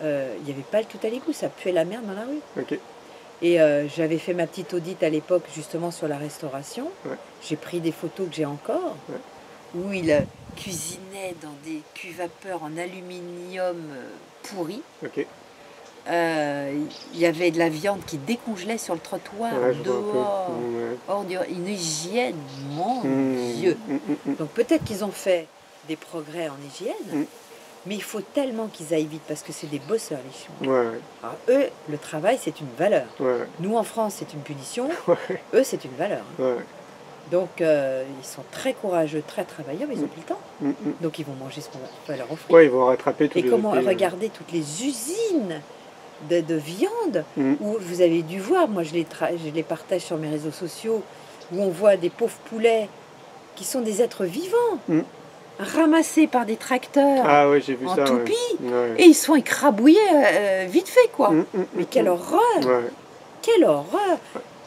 B: il n'y avait pas le tout à l'égout, ça puait la merde dans la rue.
A: Ok.
B: Et j'avais fait ma petite audite à l'époque justement sur la restauration.
A: Ouais.
B: J'ai pris des photos que j'ai encore,
A: Ouais.
B: où il cuisinait dans des cuves vapeur en aluminium pourri.
A: Ok.
B: Il y avait de la viande qui décongelait sur le trottoir,
A: Ouais, je vois un peu.
B: dehors,
A: Ouais.
B: hors une hygiène, mon
A: Mmh,
B: Dieu.
A: mmh.
B: Donc peut-être qu'ils ont fait des progrès en hygiène,
A: Mm.
B: mais il faut tellement qu'ils aillent vite parce que c'est des bosseurs les Chinois.
A: Ouais, ouais.
B: Alors eux, le travail c'est une valeur.
A: Ouais,
B: Nous en France c'est une punition,
A: ouais.
B: eux c'est une valeur. Hein.
A: Ouais.
B: Donc ils sont très courageux, très travailleurs, mais ils n'ont plus le temps.
A: Mm, mm.
B: Donc ils vont manger ce qu'on va leur offrir.
A: Ouais, ils vont rattraper tous
B: Et
A: les
B: comment
A: autres pays.
B: regarder toutes les usines de viande
A: Mm.
B: où vous avez dû voir, moi je les partage sur mes réseaux sociaux, où on voit des pauvres poulets qui sont des êtres vivants,
A: Mm.
B: ramassés par des tracteurs
A: Ah ouais, j'ai vu
B: en
A: ça.
B: toupie,
A: Ouais. Ouais.
B: et ils sont écrabouillés vite fait quoi.
A: Mm, mm,
B: Mais
A: mm,
B: quelle
A: mm.
B: horreur,
A: Ouais.
B: quelle horreur.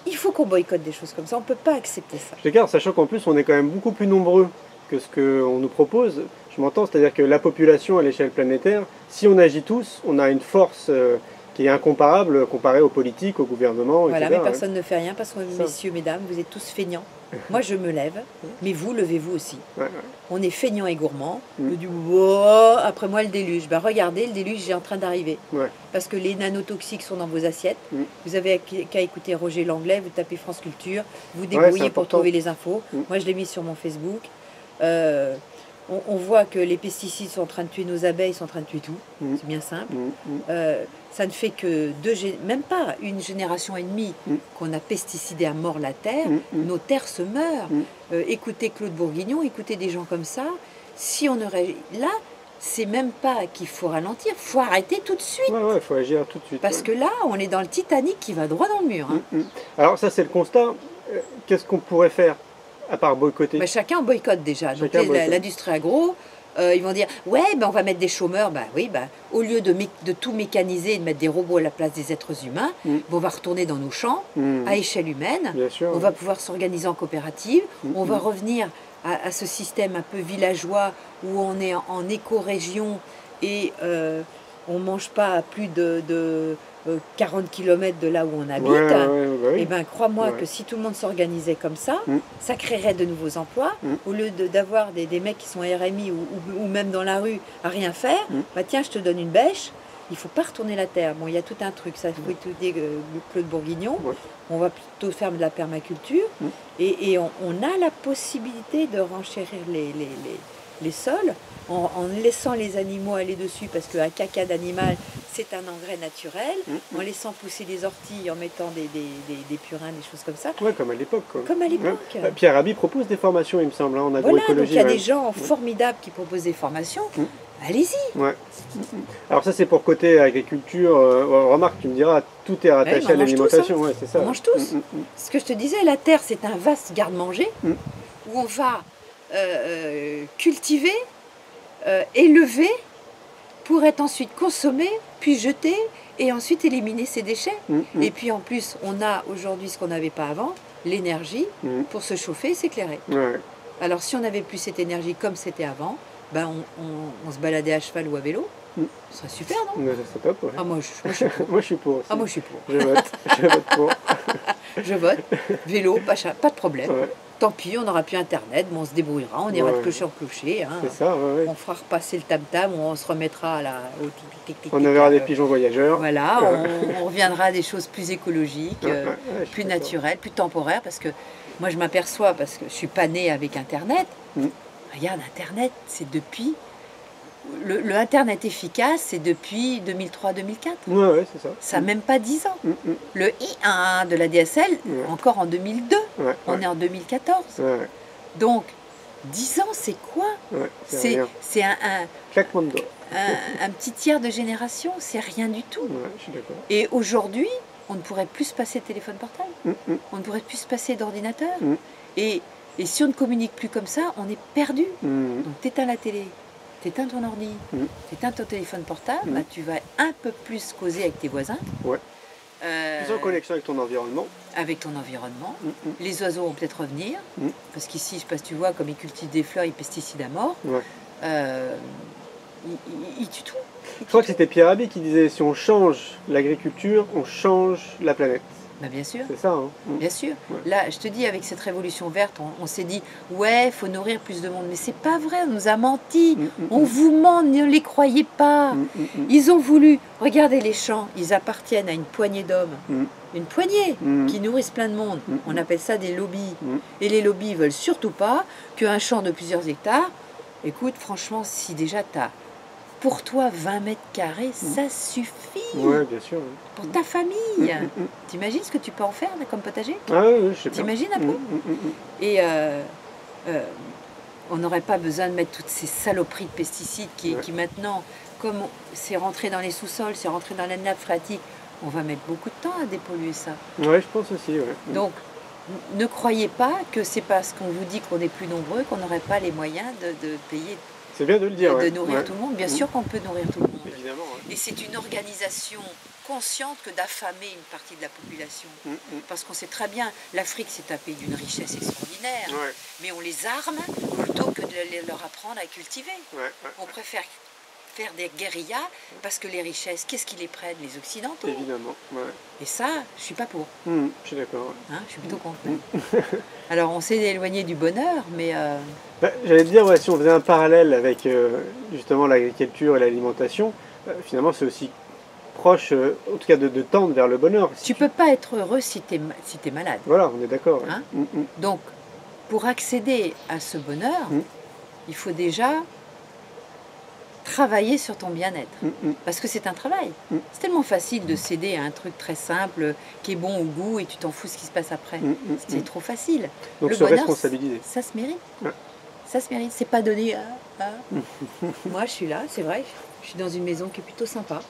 B: Il faut qu'on boycotte des choses comme ça, on ne peut pas accepter ça.
A: Je regarde, sachant qu'en plus on est quand même beaucoup plus nombreux que ce qu'on nous propose. Je m'entends, c'est-à-dire que la population à l'échelle planétaire, si on agit tous, on a une force qui est incomparable comparé aux politiques, au gouvernement,
B: Voilà,
A: etc.
B: mais personne ne fait rien parce que,
A: Ça.
B: messieurs, mesdames, vous êtes tous feignants. Moi, je me lève, mais vous, levez-vous aussi.
A: Ouais, ouais.
B: On est feignants et gourmands.
A: Mm.
B: Je dis, oh, après moi, le déluge. Ben, regardez, le déluge est en train d'arriver.
A: Ouais.
B: Parce que les nanotoxiques sont dans vos assiettes.
A: Mm.
B: Vous avez qu'à écouter Roger Langlais, vous tapez France Culture, vous
A: c'est
B: débrouillez pour
A: important.
B: trouver les infos.
A: Mm.
B: Moi, je l'ai mis sur mon Facebook. On voit que les pesticides sont en train de tuer nos abeilles, sont en train de tuer tout.
A: Mm.
B: C'est bien simple.
A: Mm.
B: Ça ne fait que même pas une génération et demie qu'on a pesticidé à mort la terre. Nos terres se meurent. Écoutez Claude Bourguignon, écoutez des gens comme ça. Si on aurait là, c'est même pas qu'il faut ralentir, il faut arrêter tout de suite.
A: Ouais, il faut agir tout de suite.
B: Parce que là, on est dans le Titanic qui va droit dans le mur. Hein.
A: Alors ça, c'est le constat. Qu'est-ce qu'on pourrait faire à part boycotter?
B: Ben, chacun boycotte déjà. Donc
A: Chacun boycotte.
B: l'industrie agro, ils vont dire ouais, ben, on va mettre des chômeurs. Ben, oui, ben, au lieu de tout mécaniser et de mettre des robots à la place des êtres humains, ben, on va retourner dans nos champs à échelle humaine.
A: Bien sûr.
B: On va pouvoir s'organiser en coopérative. On va revenir à ce système un peu villageois où on est en éco-région et on ne mange pas à plus de 40 km de là où on habite.
A: Bah oui.
B: Et ben crois-moi
A: Ouais.
B: que si tout le monde s'organisait comme ça, ça créerait de nouveaux emplois. Au lieu d'avoir des mecs qui sont RMI ou même dans la rue à rien faire, bah tiens, je te donne une bêche, il faut pas retourner la terre. Bon, il y a tout un truc, ça faut étudier Claude Bourguignon.
A: Ouais.
B: On va plutôt faire de la permaculture et on a la possibilité de renchérir les sols en laissant les animaux aller dessus parce qu'un caca d'animal c'est un engrais naturel, en laissant pousser des orties, en mettant des purins, des choses comme ça.
A: Ouais, comme à l'époque.
B: Comme à l'époque.
A: Ouais. Pierre Rabhi propose des formations, il me semble, en
B: Voilà,
A: agroécologie.
B: donc il y a des gens formidables qui proposent des formations. Allez-y.
A: Ouais. Alors ça c'est pour côté agriculture. Remarque, tu me diras, tout est rattaché
B: on
A: à
B: mange
A: l'alimentation.
B: tous, hein.
A: Ouais, c'est ça.
B: On mange tous. Ce que je te disais, la terre c'est un vaste garde-manger où on va cultiver, élever pour être ensuite consommé, puis jeté et ensuite éliminer ses déchets. Et puis en plus, on a aujourd'hui ce qu'on n'avait pas avant, l'énergie pour se chauffer et s'éclairer.
A: Ouais.
B: Alors si on n'avait plus cette énergie comme c'était avant, ben on se baladait à cheval ou à vélo. Ce serait super, non?
A: Ouais, c'est top. Ouais.
B: Ah, moi, je suis pour.
A: Moi je suis pour aussi.
B: Ah, moi je suis pour.
A: Je vote. Je vote pour.
B: Je vote. Vélo, pas de problème.
A: Ouais.
B: Tant pis, on n'aura plus internet, mais on se débrouillera, on ira de clocher en clocher. Hein.
A: C'est ça, ouais.
B: On fera repasser le tam-tam, on se remettra au tic-tic-tic-tic.
A: On verra des pigeons voyageurs.
B: Voilà, on reviendra à des choses plus écologiques,
A: je suis
B: plus
A: d'accord.
B: naturelles, plus temporaires, parce que moi je m'aperçois, parce que je suis pas née avec internet, regarde, internet, c'est depuis... Le internet efficace, c'est depuis 2003-2004.
A: Ouais, c'est ça.
B: Ça n'a même pas 10 ans. Le I1 de la DSL, encore en 2002.
A: Ouais,
B: On est en 2014.
A: Ouais,
B: Donc, 10 ans, c'est quoi?
A: ouais, c'est rien.
B: C'est
A: Claquement de doigts.
B: un petit tiers de génération, c'est rien du tout.
A: Ouais, je suis d'accord.
B: Et aujourd'hui, on ne pourrait plus se passer de téléphone portable. On ne pourrait plus se passer d'ordinateur. Et si on ne communique plus comme ça, on est perdu. Donc, t'éteins la télé. T'éteins ton ordi, t'éteins ton téléphone portable, bah, tu vas un peu plus causer avec tes voisins.
A: Ouais. Plus en connexion avec ton environnement.
B: Avec ton environnement. Les oiseaux vont peut-être revenir, parce qu'ici, je ne sais pas si tu vois, comme ils cultivent des fleurs, ils pesticident à mort.
A: Ouais.
B: Ils tuent tout.
A: Je crois que c'était Pierre Rabhi qui disait si on change l'agriculture, on change la planète.
B: Bah, bien sûr.
A: C'est ça, hein.
B: Bien sûr.
A: Ouais.
B: Là, je te dis, avec cette révolution verte, on s'est dit, ouais, il faut nourrir plus de monde. Mais c'est pas vrai, on nous a menti. On vous ment, ne les croyez pas. Ils ont voulu, regardez les champs, ils appartiennent à une poignée d'hommes. Une poignée qui nourrissent plein de monde. On appelle ça des lobbies. Et les lobbies veulent surtout pas qu'un champ de plusieurs hectares, écoute, franchement, si déjà tu as pour toi 20 mètres carrés, ça suffit.
A: Ouais, bien sûr.
B: Pour ta famille. T'imagines ce que tu peux en faire là, comme potager?
A: Ah oui, je sais pas.
B: T'imagines un peu? Et on n'aurait pas besoin de mettre toutes ces saloperies de pesticides qui maintenant, comme c'est rentré dans les sous-sols, c'est rentré dans la nappe phréatique, on va mettre beaucoup de temps à dépolluer ça.
A: Ouais, je pense aussi, ouais.
B: Donc, ne croyez pas que c'est parce qu'on vous dit qu'on est plus nombreux qu'on n'aurait pas les moyens de payer,
A: C'est bien de le dire.
B: de nourrir tout le monde. Bien sûr qu'on peut nourrir tout le monde.
A: Évidemment.
B: Et c'est une organisation consciente que d'affamer une partie de la population. Parce qu'on sait très bien, l'Afrique s'est tapée d'une richesse extraordinaire, mais on les arme plutôt que de leur apprendre à cultiver. On préfère faire des guérillas, parce que les richesses, qu'est-ce qui les prennent? Les Occidentaux.
A: Évidemment, ouais.
B: Et ça, je suis pas pour.
A: Je suis d'accord. Ouais.
B: Hein, je suis plutôt contre. Alors, on s'est éloigné du bonheur, mais...
A: Bah, j'allais te dire, ouais, si on faisait un parallèle avec justement l'agriculture et l'alimentation, finalement c'est aussi proche, en tout cas de tendre vers le bonheur.
B: Tu peux pas être heureux si tu es malade.
A: Voilà, on est d'accord. Ouais.
B: Hein? Donc, pour accéder à ce bonheur, il faut déjà travailler sur ton bien-être. Parce que c'est un travail. C'est tellement facile de céder à un truc très simple, qui est bon au goût, et tu t'en fous ce qui se passe après. C'est trop facile.
A: Donc
B: le
A: se
B: bonheur,
A: responsabiliser.
B: ça se mérite.
A: Ouais.
B: Ça se mérite. C'est pas donné à... Moi, je suis là, c'est vrai. Je suis dans une maison qui est plutôt sympa.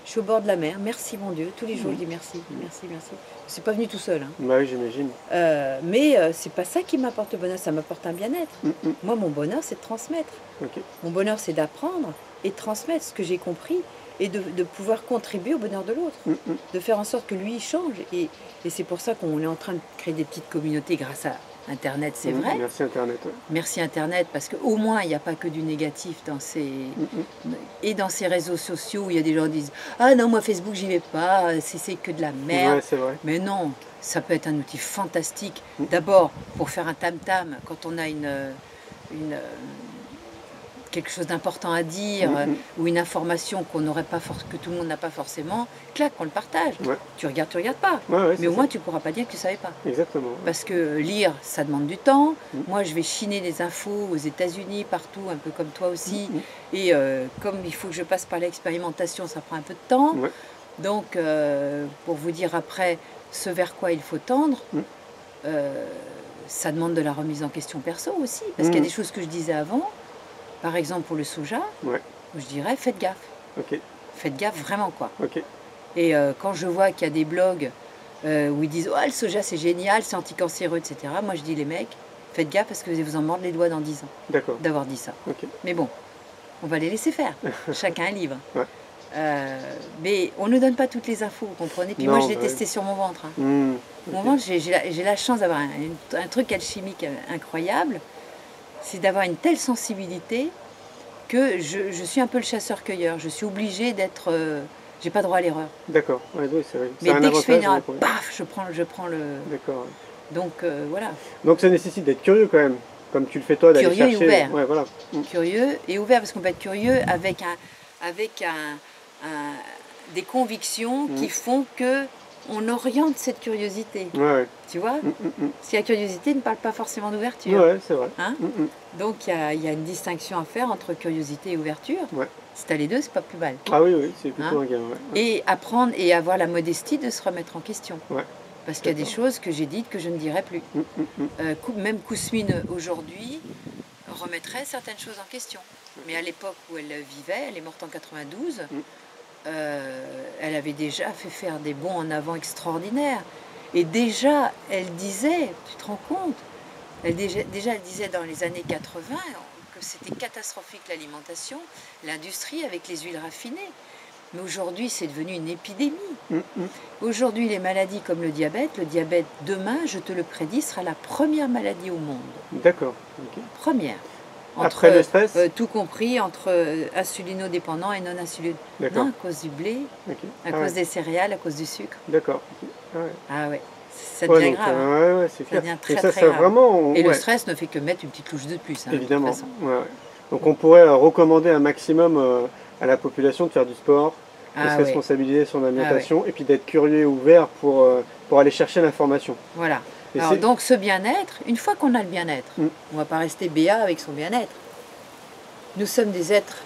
B: Je suis au bord de la mer. Merci, mon Dieu. Tous les jours, je dis merci, merci, merci. Je suis pas venue tout seul. Hein.
A: Bah oui, j'imagine.
B: Mais c'est pas ça qui m'apporte le bonheur. Ça m'apporte un bien-être. Moi, mon bonheur, c'est de transmettre.
A: Okay.
B: Mon bonheur, c'est d'apprendre et de transmettre ce que j'ai compris et de pouvoir contribuer au bonheur de l'autre. De faire en sorte que lui, il change. Et c'est pour ça qu'on est en train de créer des petites communautés grâce à Internet, c'est vrai.
A: Merci Internet. Ouais.
B: Merci Internet, parce qu'au moins, il n'y a pas que du négatif dans et dans ces réseaux sociaux où il y a des gens qui disent « Ah non, moi Facebook, j'y vais pas, c'est que de la merde.
A: Ouais, c'est vrai. »
B: Mais non, ça peut être un outil fantastique. D'abord, pour faire un tam-tam, quand on a quelque chose d'important à dire ou une information qu'on n'aurait pas que tout le monde n'a pas forcément, clac, on le partage. Ouais. Tu regardes pas.
A: Ouais,
B: mais au moins, tu ne pourras pas dire que tu ne savais pas.
A: Exactement. Ouais.
B: Parce que lire, ça demande du temps. Moi, je vais chiner des infos aux États-Unis, partout, un peu comme toi aussi. Et comme il faut que je passe par l'expérimentation, ça prend un peu de temps. Ouais. Donc, pour vous dire après ce vers quoi il faut tendre, ça demande de la remise en question perso aussi. Parce qu'il y a des choses que je disais avant. Par exemple, pour le soja, je dirais faites gaffe. Okay. Faites gaffe vraiment, quoi. Okay. Et quand je vois qu'il y a des blogs où ils disent « Oh, le soja, c'est génial, c'est anticancéreux, etc. » Moi, je dis les mecs, faites gaffe parce que vous allez vous en mordre les doigts dans 10 ans d'avoir dit ça. Okay. Mais bon, on va les laisser faire. Chacun un livre. Ouais. Mais on ne nous donne pas toutes les infos, vous comprenez. Puis non, moi, je l'ai testé sur mon ventre. Hein. Mon ventre, j'ai la chance d'avoir un truc alchimique incroyable. C'est d'avoir une telle sensibilité que je suis un peu le chasseur-cueilleur. Je suis obligée d'être... j'ai pas droit à l'erreur.
A: D'accord, ouais, c'est vrai.
B: Mais dès que je fais une erreur, paf, je prends le...
A: D'accord.
B: Donc, voilà.
A: Donc ça nécessite d'être curieux quand même, comme tu le fais toi, d'aller chercher...
B: Curieux et ouvert.
A: Ouais, voilà.
B: Curieux et ouvert, parce qu'on peut être curieux avec des convictions qui font que on oriente cette curiosité.
A: Ouais.
B: Tu vois Si la curiosité ne parle pas forcément d'ouverture.
A: Ouais, c'est vrai.
B: Hein Donc il y a une distinction à faire entre curiosité et ouverture. Ouais. Si tu as les deux, c'est pas plus mal.
A: Ah oui, c'est plutôt un gain. Ouais.
B: Et apprendre et avoir la modestie de se remettre en question. Ouais. Parce qu'il y a des choses que j'ai dites que je ne dirai plus. Même Kousmine aujourd'hui remettrait certaines choses en question. Mais à l'époque où elle vivait, elle est morte en 92, elle avait déjà fait faire des bonds en avant extraordinaires. Et déjà, elle disait, tu te rends compte, elle disait dans les années 80 que c'était catastrophique l'alimentation, l'industrie avec les huiles raffinées. Mais aujourd'hui, c'est devenu une épidémie. Aujourd'hui, les maladies comme le diabète demain, je te le prédis, sera la première maladie au monde.
A: D'accord. Okay.
B: Première.
A: Après le stress
B: tout compris entre insulinodépendants et non insulinodépendants. Non, à cause du blé, à cause des céréales, à cause du sucre.
A: D'accord.
B: Ah ouais, ça devient grave.
A: Ouais, c'est clair.
B: Ça devient très,
A: et ça,
B: très grave.
A: Vraiment,
B: et le stress ne fait que mettre une petite louche de plus. Hein,
A: évidemment.
B: De toute façon.
A: Donc on pourrait recommander un maximum à la population de faire du sport, de se responsabiliser sur l'alimentation et puis d'être curieux et ouvert pour aller chercher l'information.
B: Voilà. Alors, donc ce bien-être, une fois qu'on a le bien-être, on ne va pas rester béat avec son bien-être. Nous sommes des êtres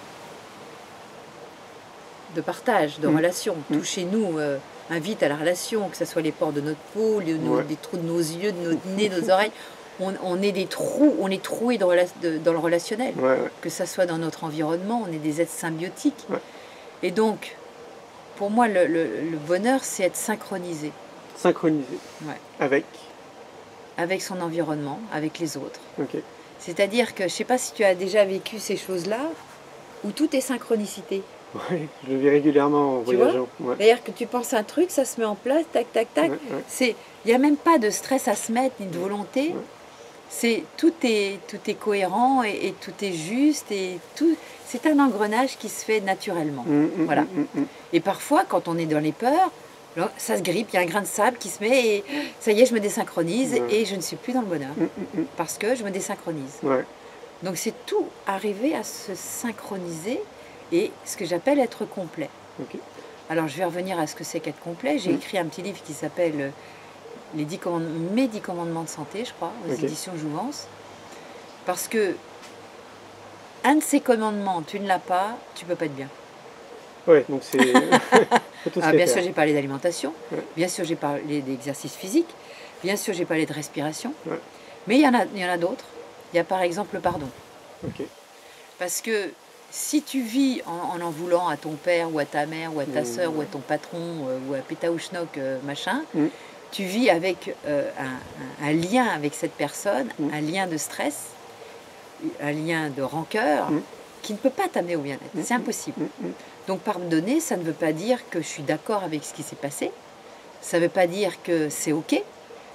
B: de partage, de relation. Tout chez nous invite à la relation, que ce soit les pores de notre peau, les trous de nos yeux, de notre nez, de nos oreilles. On est des trous, on est troués dans le relationnel. Que ce soit dans notre environnement, on est des êtres symbiotiques. Et donc, pour moi, le bonheur, c'est être synchronisé.
A: Synchronisé. Avec
B: son environnement, avec les autres.
A: Okay.
B: C'est-à-dire que, je ne sais pas si tu as déjà vécu ces choses-là, où tout est synchronicité.
A: Oui, je le vis régulièrement en voyageant.
B: C'est-à-dire que tu penses à un truc, ça se met en place, tac, tac, tac. Il n'y a même pas de stress à se mettre, ni de volonté. tout est cohérent et tout est juste et tout. C'est un engrenage qui se fait naturellement. Voilà. Et parfois, quand on est dans les peurs, là, ça se grippe, il y a un grain de sable qui se met et ça y est, je me désynchronise et je ne suis plus dans le bonheur parce que je me désynchronise.
A: Ouais.
B: Donc c'est tout arriver à se synchroniser et ce que j'appelle être complet.
A: Ok.
B: Alors je vais revenir à ce que c'est qu'être complet. J'ai écrit un petit livre qui s'appelle Mes 10 commandements de santé, je crois, aux éditions Jouvence. Parce que un de ces commandements, tu ne l'as pas, tu ne peux pas être bien.
A: Ouais, donc c'est...
B: bien sûr, j'ai parlé d'alimentation, bien sûr, j'ai parlé d'exercice physique, bien sûr, j'ai parlé de respiration, mais il y en a d'autres. Il y a par exemple le pardon.
A: Okay.
B: Parce que si tu vis en voulant à ton père ou à ta mère ou à ta soeur ou à ton patron ou à Pétaouchnok, machin, tu vis avec un lien avec cette personne, un lien de stress, un lien de rancœur qui ne peut pas t'amener au bien-être. C'est impossible. Donc pardonner, ça ne veut pas dire que je suis d'accord avec ce qui s'est passé. Ça ne veut pas dire que c'est OK.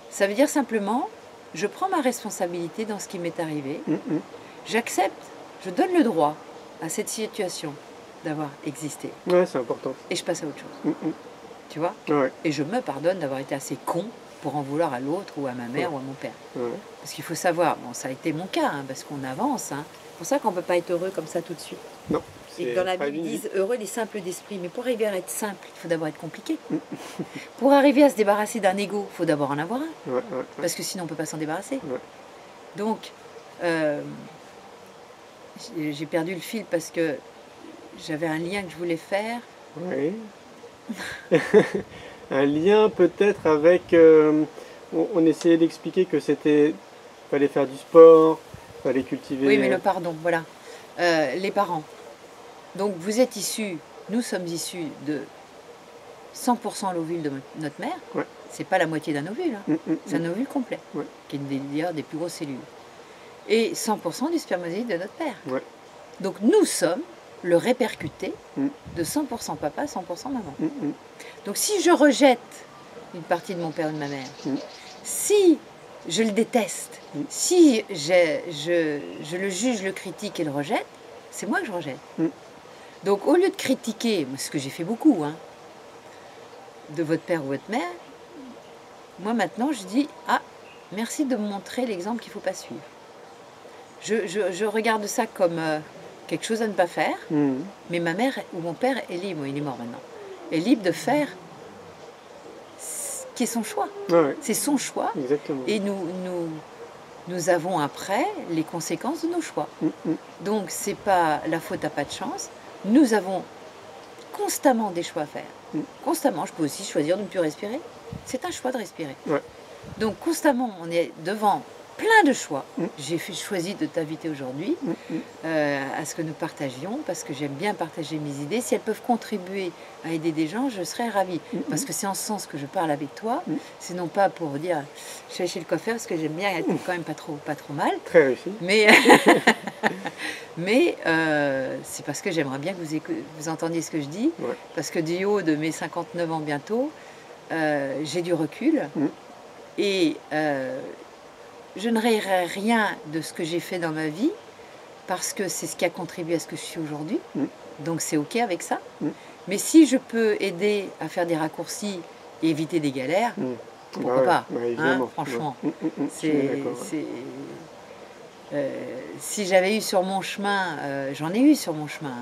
B: Ça veut dire simplement, je prends ma responsabilité dans ce qui m'est arrivé. J'accepte, je donne le droit à cette situation d'avoir existé.
A: Ouais, c'est important.
B: Et je passe à autre chose. Tu vois? Et je me pardonne d'avoir été assez con pour en vouloir à l'autre ou à ma mère ou à mon père. Parce qu'il faut savoir, bon, ça a été mon cas, parce qu'on avance. C'est pour ça qu'on ne peut pas être heureux comme ça tout de suite.
A: Non.
B: Et dans la Bible, ils disent heureux les simples d'esprit. Mais pour arriver à être simple, il faut d'abord être compliqué. Pour arriver à se débarrasser d'un ego, il faut d'abord en avoir un. Parce que sinon, on ne peut pas s'en débarrasser. Donc, j'ai perdu le fil parce que j'avais un lien que je voulais faire.
A: Oui. Un lien peut-être avec... on essayait d'expliquer que c'était... fallait faire du sport, fallait cultiver...
B: Oui, mais le pardon, voilà. Les parents. Donc vous êtes issus, nous sommes issus de 100% l'ovule de notre mère. C'est pas la moitié d'un ovule, c'est un ovule complet, qui est d'ailleurs des plus grosses cellules. Et 100% du spermatozoïde de notre père. Donc nous sommes le répercuté de 100% papa, 100% maman. Donc si je rejette une partie de mon père ou de ma mère, si je le déteste, si je le juge, le critique et le rejette, c'est moi que je rejette. Donc au lieu de critiquer, ce que j'ai fait beaucoup, de votre père ou votre mère, moi maintenant je dis, merci de me montrer l'exemple qu'il ne faut pas suivre. Je regarde ça comme quelque chose à ne pas faire, mais ma mère ou mon père est libre, il est mort maintenant, est libre de faire ce qui est son choix. C'est son choix.
A: Exactement.
B: Et nous avons après les conséquences de nos choix. Donc c'est pas la faute à pas de chance. Nous avons constamment des choix à faire. Constamment, je peux aussi choisir de ne plus respirer. C'est un choix de respirer. Donc constamment, on est devant plein de choix. J'ai choisi de t'inviter aujourd'hui à ce que nous partagions, parce que j'aime bien partager mes idées. Si elles peuvent contribuer à aider des gens, je serais ravie. Parce que c'est en ce sens que je parle avec toi. C'est non pas pour dire, je vais chez le coiffeur, parce que j'aime bien être quand même pas trop mal.
A: Très réussi.
B: Mais c'est parce que j'aimerais bien que vous entendiez ce que je dis. Parce que du haut de mes 59 ans bientôt, j'ai du recul. Et je ne raillerai rien de ce que j'ai fait dans ma vie, parce que c'est ce qui a contribué à ce que je suis aujourd'hui. Donc c'est OK avec ça. Mais si je peux aider à faire des raccourcis et éviter des galères, pourquoi pas, franchement. Si j'avais eu sur mon chemin, j'en ai eu sur mon chemin,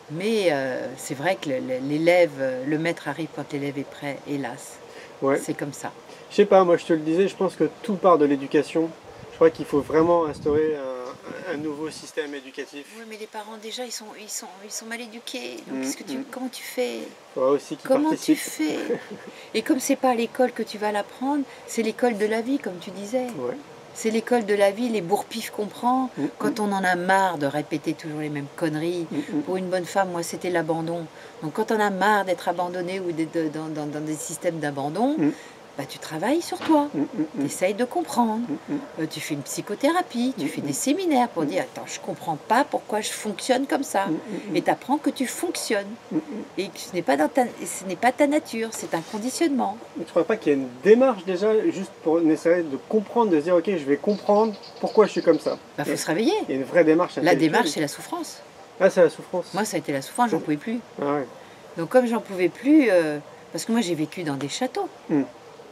B: mais c'est vrai que le maître arrive quand l'élève est prêt, hélas. C'est comme ça.
A: Je sais pas, moi je te le disais, je pense que tout part de l'éducation. Je crois qu'il faut vraiment instaurer un nouveau système éducatif.
B: Oui, mais les parents déjà, ils sont mal éduqués. Donc comment tu fais?
A: Aussi
B: Comment tu fais? Et comme c'est pas à l'école que tu vas l'apprendre, c'est l'école de la vie, comme tu disais. C'est l'école de la vie, les bourre-pifs qu'on prend, quand on en a marre de répéter toujours les mêmes conneries. Pour une bonne femme, moi, c'était l'abandon. Donc quand on a marre d'être abandonné ou d'être dans des systèmes d'abandon, bah, tu travailles sur toi, tu essayes de comprendre, tu fais une psychothérapie, tu fais des séminaires pour dire, attends, je ne comprends pas pourquoi je fonctionne comme ça. Et tu apprends que tu fonctionnes. Et que ce n'est pas ta nature, c'est un conditionnement.
A: Mais tu ne crois pas qu'il y a une démarche déjà, juste pour essayer de comprendre, de se dire, ok, je vais comprendre pourquoi je suis comme ça.
B: Il faut se réveiller.
A: Il y a une vraie démarche.
B: La démarche, c'est la souffrance.
A: Ah, c'est la souffrance.
B: Moi, ça a été la souffrance, j'en pouvais plus.
A: Ah ouais.
B: Donc comme j'en pouvais plus, parce que moi j'ai vécu dans des châteaux,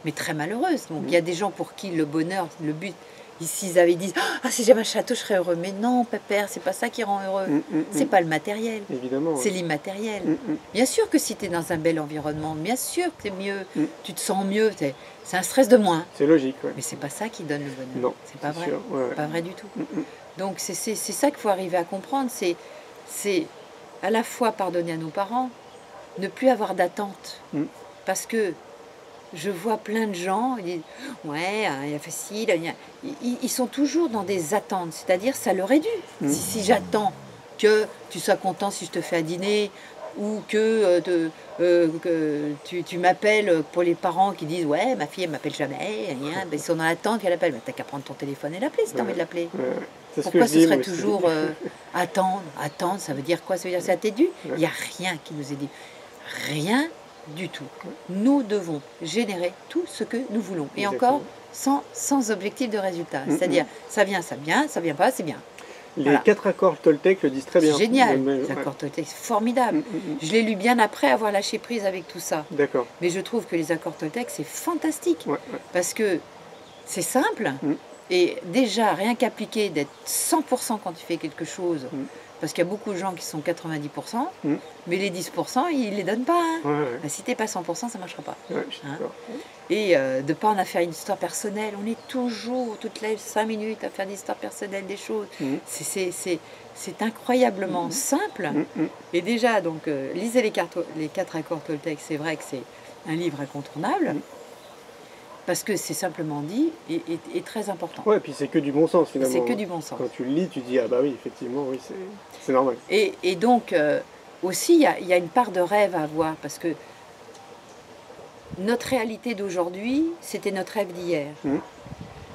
B: mais très malheureuse. Donc il y a des gens pour qui le bonheur, le but, s'ils avaient dit « Ah, si j'avais un château, je serais heureux ». Mais non, pépère, c'est pas ça qui rend heureux. C'est pas le matériel, c'est l'immatériel. Bien sûr que si tu es dans un bel environnement, bien sûr que tu es mieux, tu te sens mieux, c'est un stress de moins.
A: C'est logique, ouais.
B: Mais c'est pas ça qui donne le bonheur.
A: Non,
B: c'est pas vrai.
A: Ouais.
B: Pas vrai du tout. Donc c'est ça qu'il faut arriver à comprendre. C'est à la fois pardonner à nos parents, ne plus avoir d'attente. Parce que je vois plein de gens, ils disent « Ouais, il a fait ci, ils sont toujours dans des attentes. C'est-à-dire, ça leur est dû. Si j'attends que tu sois content si je te fais à dîner, ou que tu m'appelles pour les parents qui disent « Ouais, ma fille, elle m'appelle jamais. » Ils sont dans l'attente qu'elle appelle. T'as qu'à prendre ton téléphone et l'appeler si tu as envie de l'appeler. Pourquoi ce serait toujours attendre? Attendre, ça veut dire quoi? Ça veut dire que ça t'est dû? Il n'y a rien qui nous est dit. Rien du tout. Nous devons générer tout ce que nous voulons. Et encore, sans objectif de résultat. C'est-à-dire, ça vient, ça vient pas, c'est bien.
A: Les 4 accords Toltec le disent très bien.
B: C'est génial, les accords Toltec, c'est formidable. Je l'ai lu bien après avoir lâché prise avec tout ça.
A: D'accord.
B: Mais je trouve que les accords Toltec, c'est fantastique. Parce que c'est simple. Et déjà, rien qu'appliquer d'être 100% quand tu fais quelque chose, parce qu'il y a beaucoup de gens qui sont 90%, mais les 10%, ils ne les donnent pas. Si tu n'es pas 100%, ça ne marchera pas. Et de ne pas en faire une histoire personnelle. On est toujours, toutes les 5 minutes, à faire des histoires personnelles, des choses. C'est incroyablement simple. Et déjà, donc, lisez les 4 accords Toltec. C'est vrai que c'est un livre incontournable. Parce que c'est simplement dit et très important.
A: Ouais, et puis c'est que du bon sens finalement.
B: C'est que du bon sens.
A: Quand tu le lis, tu dis, ah bah oui, effectivement, oui, c'est normal.
B: Et donc, aussi, il y a une part de rêve à avoir, parce que notre réalité d'aujourd'hui, c'était notre rêve d'hier.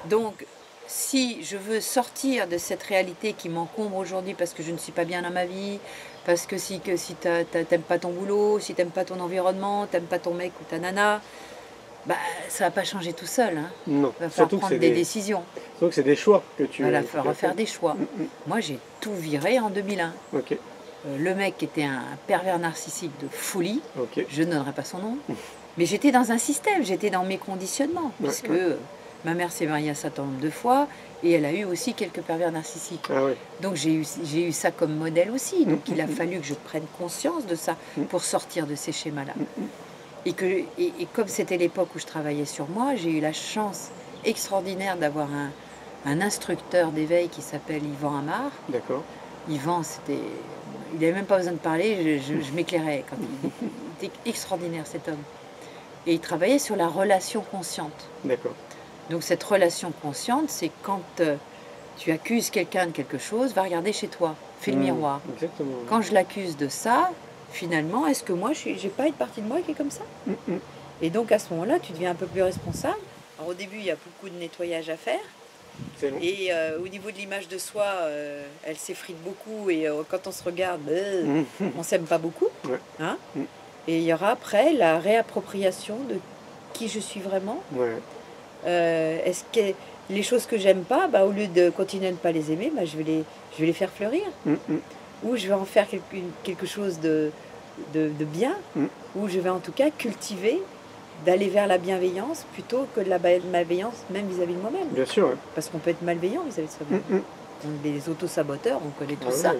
B: Donc, si je veux sortir de cette réalité qui m'encombre aujourd'hui parce que je ne suis pas bien dans ma vie, parce que si t'aimes pas ton boulot, si t'aimes pas ton environnement, t'aimes pas ton mec ou ta nana, bah, ça ne va pas changer tout seul.
A: Non.
B: Il va falloir prendre des décisions.
A: Donc c'est des choix que tu...
B: Il va falloir faire des choix. Moi, j'ai tout viré en 2001. Le mec était un pervers narcissique de folie. Je ne donnerai pas son nom. Mais j'étais dans un système, j'étais dans mes conditionnements. Puisque ma mère s'est mariée un certain nombre de fois et elle a eu aussi quelques pervers narcissiques. Donc j'ai eu ça comme modèle aussi. Donc il a fallu que je prenne conscience de ça pour sortir de ces schémas-là. Et comme c'était l'époque où je travaillais sur moi, j'ai eu la chance extraordinaire d'avoir un instructeur d'éveil qui s'appelle Yvan Amar.
A: D'accord.
B: Yvan, il n'avait même pas besoin de parler, je m'éclairais. Il était extraordinaire cet homme. Et il travaillait sur la relation consciente.
A: D'accord.
B: Donc cette relation consciente, c'est quand tu accuses quelqu'un de quelque chose, va regarder chez toi, fais le miroir.
A: Exactement.
B: Quand je l'accuse de ça, finalement, est-ce que moi, j'ai pas une partie de moi qui est comme ça? Et donc, à ce moment-là, tu deviens un peu plus responsable. Alors, au début, il y a beaucoup de nettoyage à faire. Et au niveau de l'image de soi, elle s'effrite beaucoup. Et quand on se regarde, on s'aime pas beaucoup. Et il y aura après la réappropriation de qui je suis vraiment. Est-ce que les choses que j'aime pas, bah, au lieu de continuer à ne pas les aimer, bah, je vais les faire fleurir. Ou je vais en faire quelque chose de bien, ou je vais en tout cas cultiver d'aller vers la bienveillance plutôt que de la malveillance même vis-à-vis de moi-même.
A: Bien sûr.
B: Parce qu'on peut être malveillant vis-à-vis de soi-même. Les auto-saboteurs, on connaît tout ça.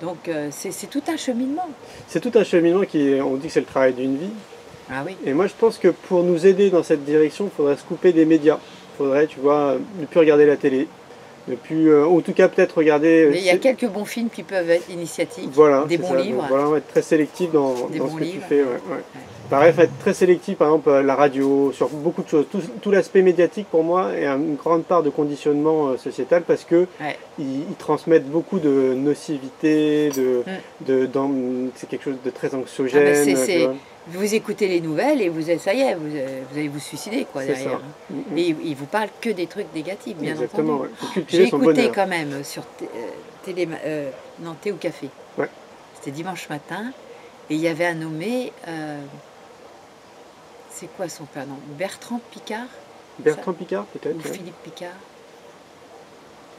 B: Donc c'est tout un cheminement. C'est tout un cheminement
A: on dit que c'est le travail d'une vie.
B: Ah oui.
A: Et moi je pense que pour nous aider dans cette direction, il faudrait se couper des médias. Il faudrait, tu vois, ne plus regarder la télé. En tout cas peut-être regarder...
B: Mais il y a quelques bons films qui peuvent être initiatiques, des bons livres.
A: Donc, voilà, on va être très sélectif dans ce que tu fais. Pareil, il faut être très sélectif, par exemple la radio, sur beaucoup de choses. Tout l'aspect médiatique pour moi est une grande part de conditionnement sociétal parce que ils transmettent beaucoup de nocivité, c'est quelque chose de très anxiogène.
B: vous écoutez les nouvelles et ça y est, vous allez vous suicider quoi, derrière.
A: Ça.
B: Et il vous parle que des trucs négatifs, bien
A: Exactement,
B: entendu.
A: ouais.
B: J'ai écouté
A: bonheur.
B: quand même sur Thé ou Café.
A: Ouais.
B: C'était dimanche matin et il y avait un nommé, c'est quoi son prénom? Bertrand Picard?
A: Bertrand Picard peut-être.
B: Ou Philippe Picard?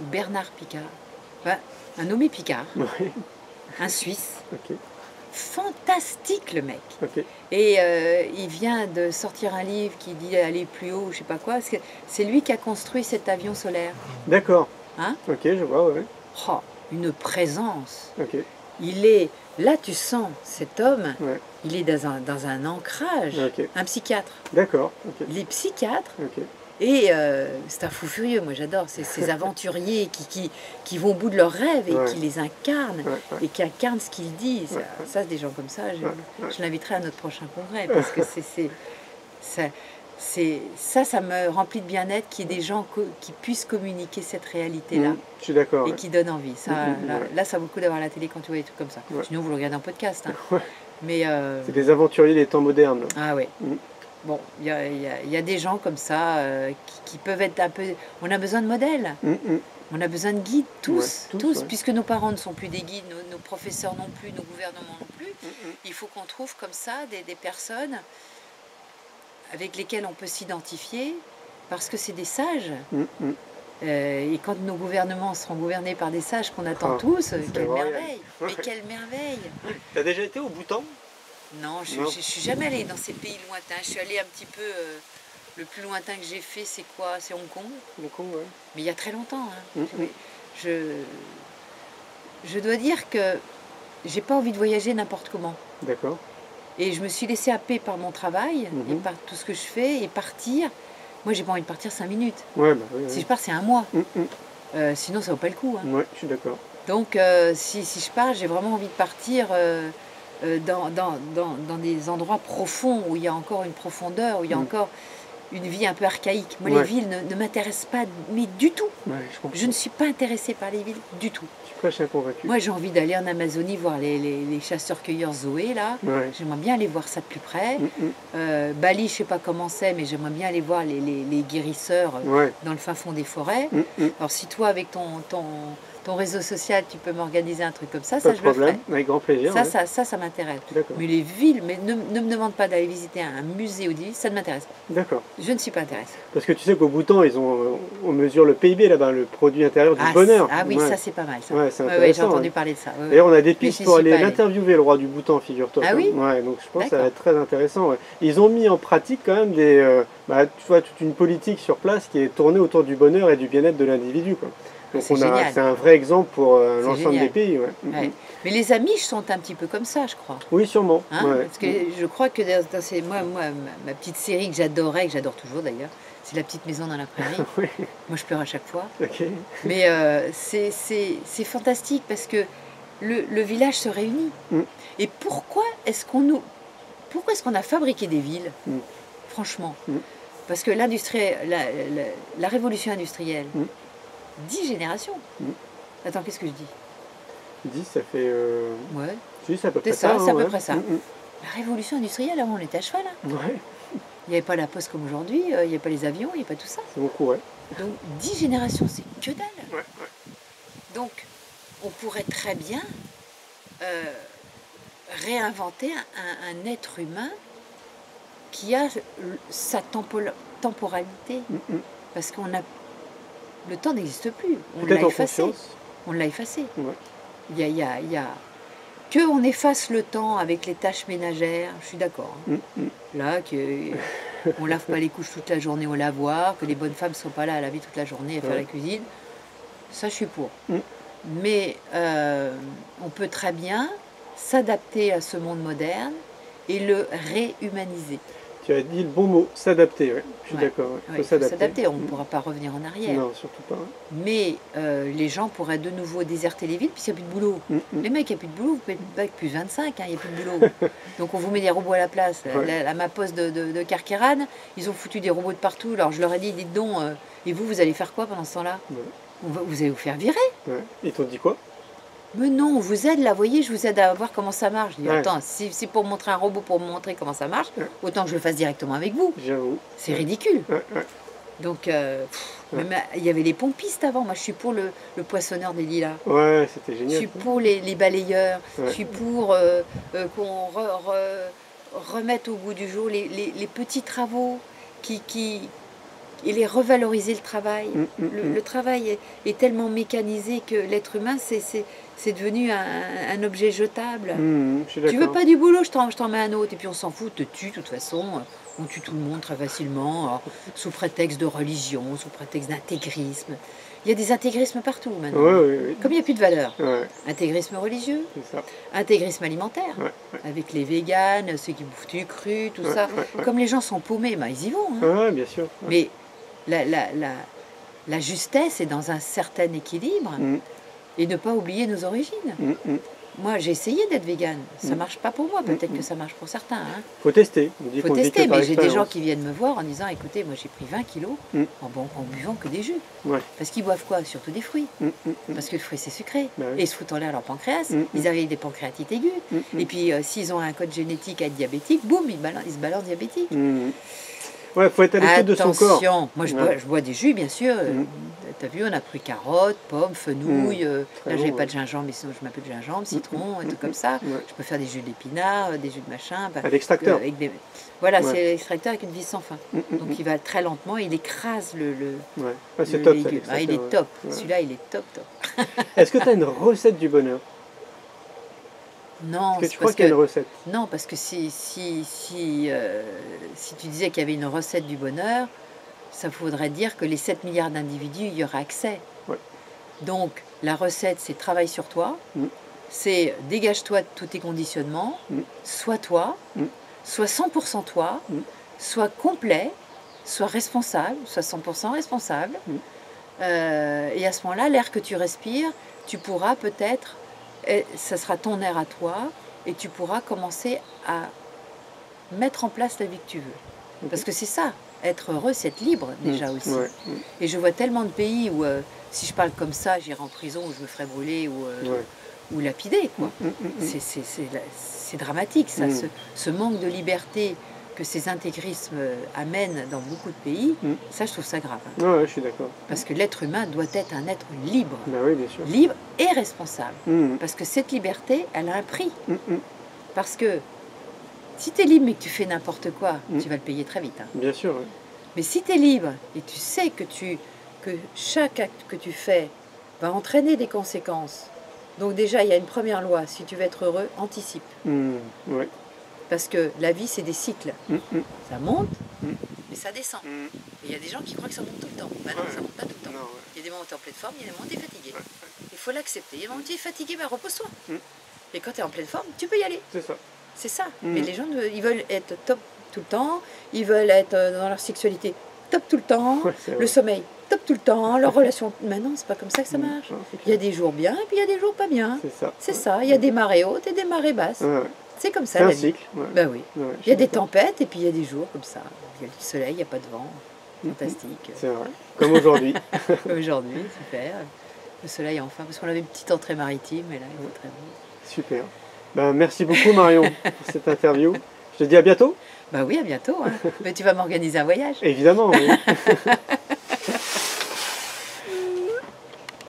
B: Ou Bernard Picard? Ouais, un nommé Picard,
A: Ouais.
B: un Suisse.
A: Ok.
B: Fantastique le mec.
A: Ok.
B: Et il vient de sortir un livre qui dit aller plus haut, je sais pas quoi. Parce que c'est lui qui a construit cet avion solaire.
A: D'accord.
B: Hein?
A: Ok, je vois, ouais.
B: Oh, une présence.
A: Ok.
B: Il est là, tu sens cet homme.
A: Ouais.
B: Il est dans un ancrage.
A: Ok.
B: Un psychiatre.
A: D'accord. Ok.
B: Il est psychiatre.
A: Ok.
B: Et c'est un fou furieux, moi j'adore, ces aventuriers qui vont au bout de leurs rêves et
A: Ouais.
B: qui les incarnent
A: Ouais.
B: et qui incarnent ce qu'ils disent.
A: Ouais.
B: Ça, des gens comme ça,
A: Ouais.
B: je l'inviterai à notre prochain congrès parce que ça me remplit de bien-être qu'il y ait des gens qui puissent communiquer cette réalité-là
A: Je suis d'accord.
B: et
A: Ouais.
B: qui donnent envie. Ça,
A: Ouais.
B: là, ça vaut le coup d'avoir la télé quand tu vois des trucs comme ça.
A: Ouais.
B: Sinon, vous le regardez en podcast. Hein.
A: Ouais.
B: Mais,
A: C'est des aventuriers des temps modernes.
B: ah ouais.
A: Mm.
B: Bon, il y a des gens comme ça qui peuvent être un peu... On a besoin de modèles, on a besoin de guides, tous,
A: Ouais, ouais.
B: puisque nos parents ne sont plus des guides, nos professeurs non plus, nos gouvernements non plus. Il faut qu'on trouve comme ça des personnes avec lesquelles on peut s'identifier, parce que c'est des sages. Et quand nos gouvernements seront gouvernés par des sages qu'on attend tous, quelle
A: royal.
B: merveille! Mais quelle merveille!
A: T'as déjà été au Bhoutan?
B: Non, je suis jamais allée dans ces pays lointains. Je suis allée un petit peu... le plus lointain que j'ai fait, c'est quoi? C'est Hong Kong.
A: Hong Kong, ouais.
B: Mais il y a très longtemps. Hein. Je dois dire que j'ai pas envie de voyager n'importe comment.
A: D'accord.
B: Et je me suis laissée happer par mon travail et par tout ce que je fais et partir. Moi, j'ai pas envie de partir 5 minutes.
A: Ouais, bah oui.
B: Si je pars, c'est un mois. Sinon, ça vaut pas le coup. Hein.
A: Ouais, je suis d'accord.
B: Donc, si je pars, j'ai vraiment envie de partir dans des endroits profonds où il y a encore une profondeur, où il y a encore une vie un peu archaïque. Moi, les villes ne m'intéressent pas, mais du tout.
A: Ouais, je
B: ne suis pas intéressée par les villes du tout.
A: suis presque convaincu.
B: Moi, j'ai envie d'aller en Amazonie voir les chasseurs-cueilleurs Zoé, là.
A: Ouais.
B: J'aimerais bien aller voir ça de plus près. Bali, je sais pas comment c'est, mais j'aimerais bien aller voir les guérisseurs dans le fin fond des forêts. Alors, si toi, avec ton réseau social, tu peux m'organiser un truc comme ça,
A: Pas de
B: je le
A: problème,
B: ferai.
A: avec grand plaisir.
B: Ça m'intéresse. Mais les villes, mais ne me demande pas d'aller visiter un musée ou des villes, ça ne m'intéresse pas.
A: D'accord.
B: Je ne suis pas intéressée.
A: Parce que tu sais qu'au Bhoutan, on mesure le PIB là-bas, le produit intérieur du bonheur.
B: Ah oui, ça c'est pas mal. Ça.
A: Ouais, c'est intéressant.
B: J'ai entendu parler de ça.
A: D'ailleurs, on a des pistes
B: j'y
A: pour
B: suis
A: aller
B: pas
A: l'interviewer, le roi du Bhoutan, figure-toi.
B: Ah oui?
A: Ouais, donc je pense que ça va être très intéressant. Ouais. Ils ont mis en pratique quand même tu vois, toute une politique sur place qui est tournée autour du bonheur et du bien-être de l'individu, quoi. Donc c'est un vrai exemple pour l'ensemble des pays. Ouais.
B: Mais les Amish sont un petit peu comme ça, je crois.
A: Oui, sûrement.
B: Hein, parce que je crois que ma petite série que j'adorais, que j'adore toujours d'ailleurs, c'est La Petite Maison dans la Prairie. Moi, je pleure à chaque fois.
A: Okay.
B: Mais c'est fantastique parce que le village se réunit. Et pourquoi est-ce qu'on a fabriqué des villes, franchement? Parce que la révolution industrielle, 10 générations. Attends, qu'est-ce que je dis?
A: 10, ça fait...
B: Ouais.
A: C'est à peu près
B: ça.
A: ça.
B: C'est à peu près ça. La révolution industrielle, avant, on était à cheval. Hein.
A: Ouais.
B: Il n'y avait pas la poste comme aujourd'hui, il n'y avait pas les avions, il n'y avait pas tout ça.
A: C'est beaucoup, ouais.
B: Donc, 10 générations, c'est que dalle.
A: Ouais.
B: Donc, on pourrait très bien réinventer un être humain qui a sa temporalité. Parce qu'on a... Le temps n'existe plus. On l'a effacé. On l'a effacé.
A: Ouais.
B: Il y a... qu'on efface le temps avec les tâches ménagères, je suis d'accord. Hein. Là, qu'on lave pas les couches toute la journée au lavoir, que les bonnes femmes ne sont pas là à laver toute la journée à faire la cuisine, ça je suis pour. Mais on peut très bien s'adapter à ce monde moderne et le réhumaniser.
A: Tu as dit le bon mot, s'adapter, ouais. Je suis d'accord.
B: Il faut s'adapter, on ne pourra pas revenir en arrière.
A: Non, surtout pas.
B: Mais les gens pourraient de nouveau déserter les villes puisqu'il n'y a plus de boulot. Les mecs, il n'y a plus de boulot, vous pouvez être plus 25, il n'y a plus de boulot. Donc on vous met des robots à la place. La Maposte de Carqueiranne, ils ont foutu des robots de partout. Alors je leur ai dit, dites donc, et vous allez faire quoi pendant ce temps-là? Vous allez vous faire virer.
A: Ils t'ont dit quoi?
B: Mais non, on vous aide là, voyez, je vous aide à voir comment ça marche. Je dis,
A: Ouais.
B: attends, si c'est pour montrer un robot pour me montrer comment ça marche,
A: Ouais.
B: autant que je le fasse directement avec vous.
A: J'avoue.
B: C'est ridicule.
A: Ouais, ouais.
B: Donc,
A: Ouais.
B: même, il y avait les pompistes avant. Moi, je suis pour le poissonneur des lilas.
A: Ouais, c'était
B: Je
A: génial.
B: suis pour les balayeurs.
A: Ouais.
B: Je suis pour qu'on remette au goût du jour les petits travaux et les revaloriser le travail. Le travail est tellement mécanisé que l'être humain, c'est devenu un objet jetable.
A: Je suis
B: Tu veux
A: d'accord.
B: pas du boulot, je t'en mets un autre. Et puis on s'en fout, te tue de toute façon. On tue tout le monde très facilement, alors, sous prétexte de religion, sous prétexte d'intégrisme. Il y a des intégrismes partout maintenant.
A: Ouais, ouais, ouais.
B: Comme il n'y a plus de valeur.
A: Ouais,
B: Intégrisme religieux,
A: c'est ça.
B: intégrisme alimentaire,
A: Ouais, ouais.
B: avec les véganes, ceux qui bouffent du cru, tout
A: Ouais,
B: ça.
A: ouais, ouais.
B: Comme les gens sont paumés, ben, ils y vont. Hein.
A: Ouais, bien sûr. Ouais.
B: Mais la justesse est dans un certain équilibre et ne pas oublier nos origines. Moi, j'ai essayé d'être végane. Ça marche pas pour moi. Peut-être que ça marche pour certains. Hein.
A: Faut tester. On dit
B: Faut
A: qu'on dit
B: tester,
A: que par
B: mais j'ai des gens
A: expérience.
B: qui viennent me voir en disant, écoutez, moi j'ai pris 20 kilos en buvant que des jus.
A: Ouais.
B: Parce qu'ils boivent quoi? Surtout des fruits. Parce que le fruit c'est sucré.
A: Bah oui.
B: Et ils se foutent en l'air leur pancréas. Ils arrivent avec des pancréatites aiguës. Et puis s'ils ont un code génétique à être diabétique, boum, ils se balancent diabétiques.
A: Ouais, faut être à l'écoute de son corps.
B: Attention, moi je
A: Ouais.
B: bois des jus, bien sûr. T'as vu, on a pris carottes, pommes, fenouil.
A: Très
B: Là, j'ai
A: bon,
B: pas
A: ouais.
B: de gingembre, mais sinon je mets un peu de gingembre, citron, et tout comme ça.
A: Ouais.
B: Je peux faire des jus d'épinards, des jus de machin.
A: À l'extracteur.
B: avec des... Voilà,
A: Ouais.
B: c'est l'extracteur avec une vis sans fin. Donc il va très lentement, il écrase le
A: Ouais. Ah, c'est
B: le
A: top ça.
B: légume. Ah, il
A: l'extracteur,
B: est
A: ouais.
B: top.
A: Ouais.
B: Celui-là, il est top, top.
A: Est-ce que tu as une recette du bonheur?
B: Non,
A: Est-ce que
B: c'est
A: tu crois
B: parce
A: qu'il y a
B: que
A: une recette?
B: non, parce que si tu disais qu'il y avait une recette du bonheur, ça voudrait dire que les 7 milliards d'individus y auraient accès.
A: Ouais.
B: Donc, la recette, c'est travaille sur toi, c'est dégage-toi de tous tes conditionnements, sois toi, sois 100% toi, sois complet, sois responsable, sois 100% responsable. Et à ce moment-là, l'air que tu respires, tu pourras peut-être, ça sera ton air à toi, et tu pourras commencer à mettre en place la vie que tu veux. Parce que c'est ça, être heureux, c'est être libre déjà aussi.
A: Ouais.
B: Et je vois tellement de pays où, si je parle comme ça, j'irai en prison, ou je me ferai brûler, ou lapider, quoi. C'est dramatique, ça, ce manque de liberté que ces intégrismes amènent dans beaucoup de pays, ça, je trouve ça grave. Hein.
A: Ouais, je suis d'accord.
B: Parce que l'être humain doit être un être libre.
A: Bah oui, bien sûr.
B: Libre et responsable. Parce que cette liberté, elle a un prix. Parce que si tu es libre mais que tu fais n'importe quoi, tu vas le payer très vite. Hein.
A: Bien sûr. Ouais.
B: Mais si tu es libre et tu sais que chaque acte que tu fais va entraîner des conséquences, donc déjà, il y a une première loi, si tu veux être heureux, anticipe.
A: Ouais.
B: Parce que la vie, c'est des cycles. Ça monte, mais ça descend. Et il y a des gens qui croient que ça monte tout le temps. Ben non, ça ne monte pas tout le temps.
A: Non, ouais.
B: Il y a des moments où tu es en pleine forme, il y a des moments où tu es fatigué. Il faut l'accepter. Il y a des moments où tu es fatigué, ben repose-toi. Et quand tu es en pleine forme, tu peux y aller.
A: C'est ça.
B: C'est ça. Mais les gens, ils veulent être top tout le temps. Ils veulent être dans leur sexualité top tout le temps.
A: Ouais, c'est vrai.
B: Le sommeil top tout le temps. Leur relation. Mais non, c'est pas comme ça que ça marche.
A: Non, c'est
B: Il y a
A: clair.
B: des jours bien et puis il y a des jours pas bien.
A: C'est ça.
B: C'est ça. Il y a des marées hautes et des marées basses.
A: Ouais.
B: C'est comme ça
A: C'est un
B: la vie.
A: cycle. Ouais.
B: Ben oui.
A: Ouais, je
B: Il y a
A: suis
B: des
A: d'accord.
B: tempêtes et puis il y a des jours comme ça. Il y a du soleil, il n'y a pas de vent. Fantastique.
A: C'est vrai. Comme aujourd'hui.
B: Aujourd'hui, super. Le soleil enfin, parce qu'on avait une petite entrée maritime, mais là, il est très beau.
A: Super. Ben, merci beaucoup Marion pour cette interview. Je te dis à bientôt.
B: Bah oui, à bientôt. Hein. Mais tu vas m'organiser un voyage.
A: Évidemment. Oui.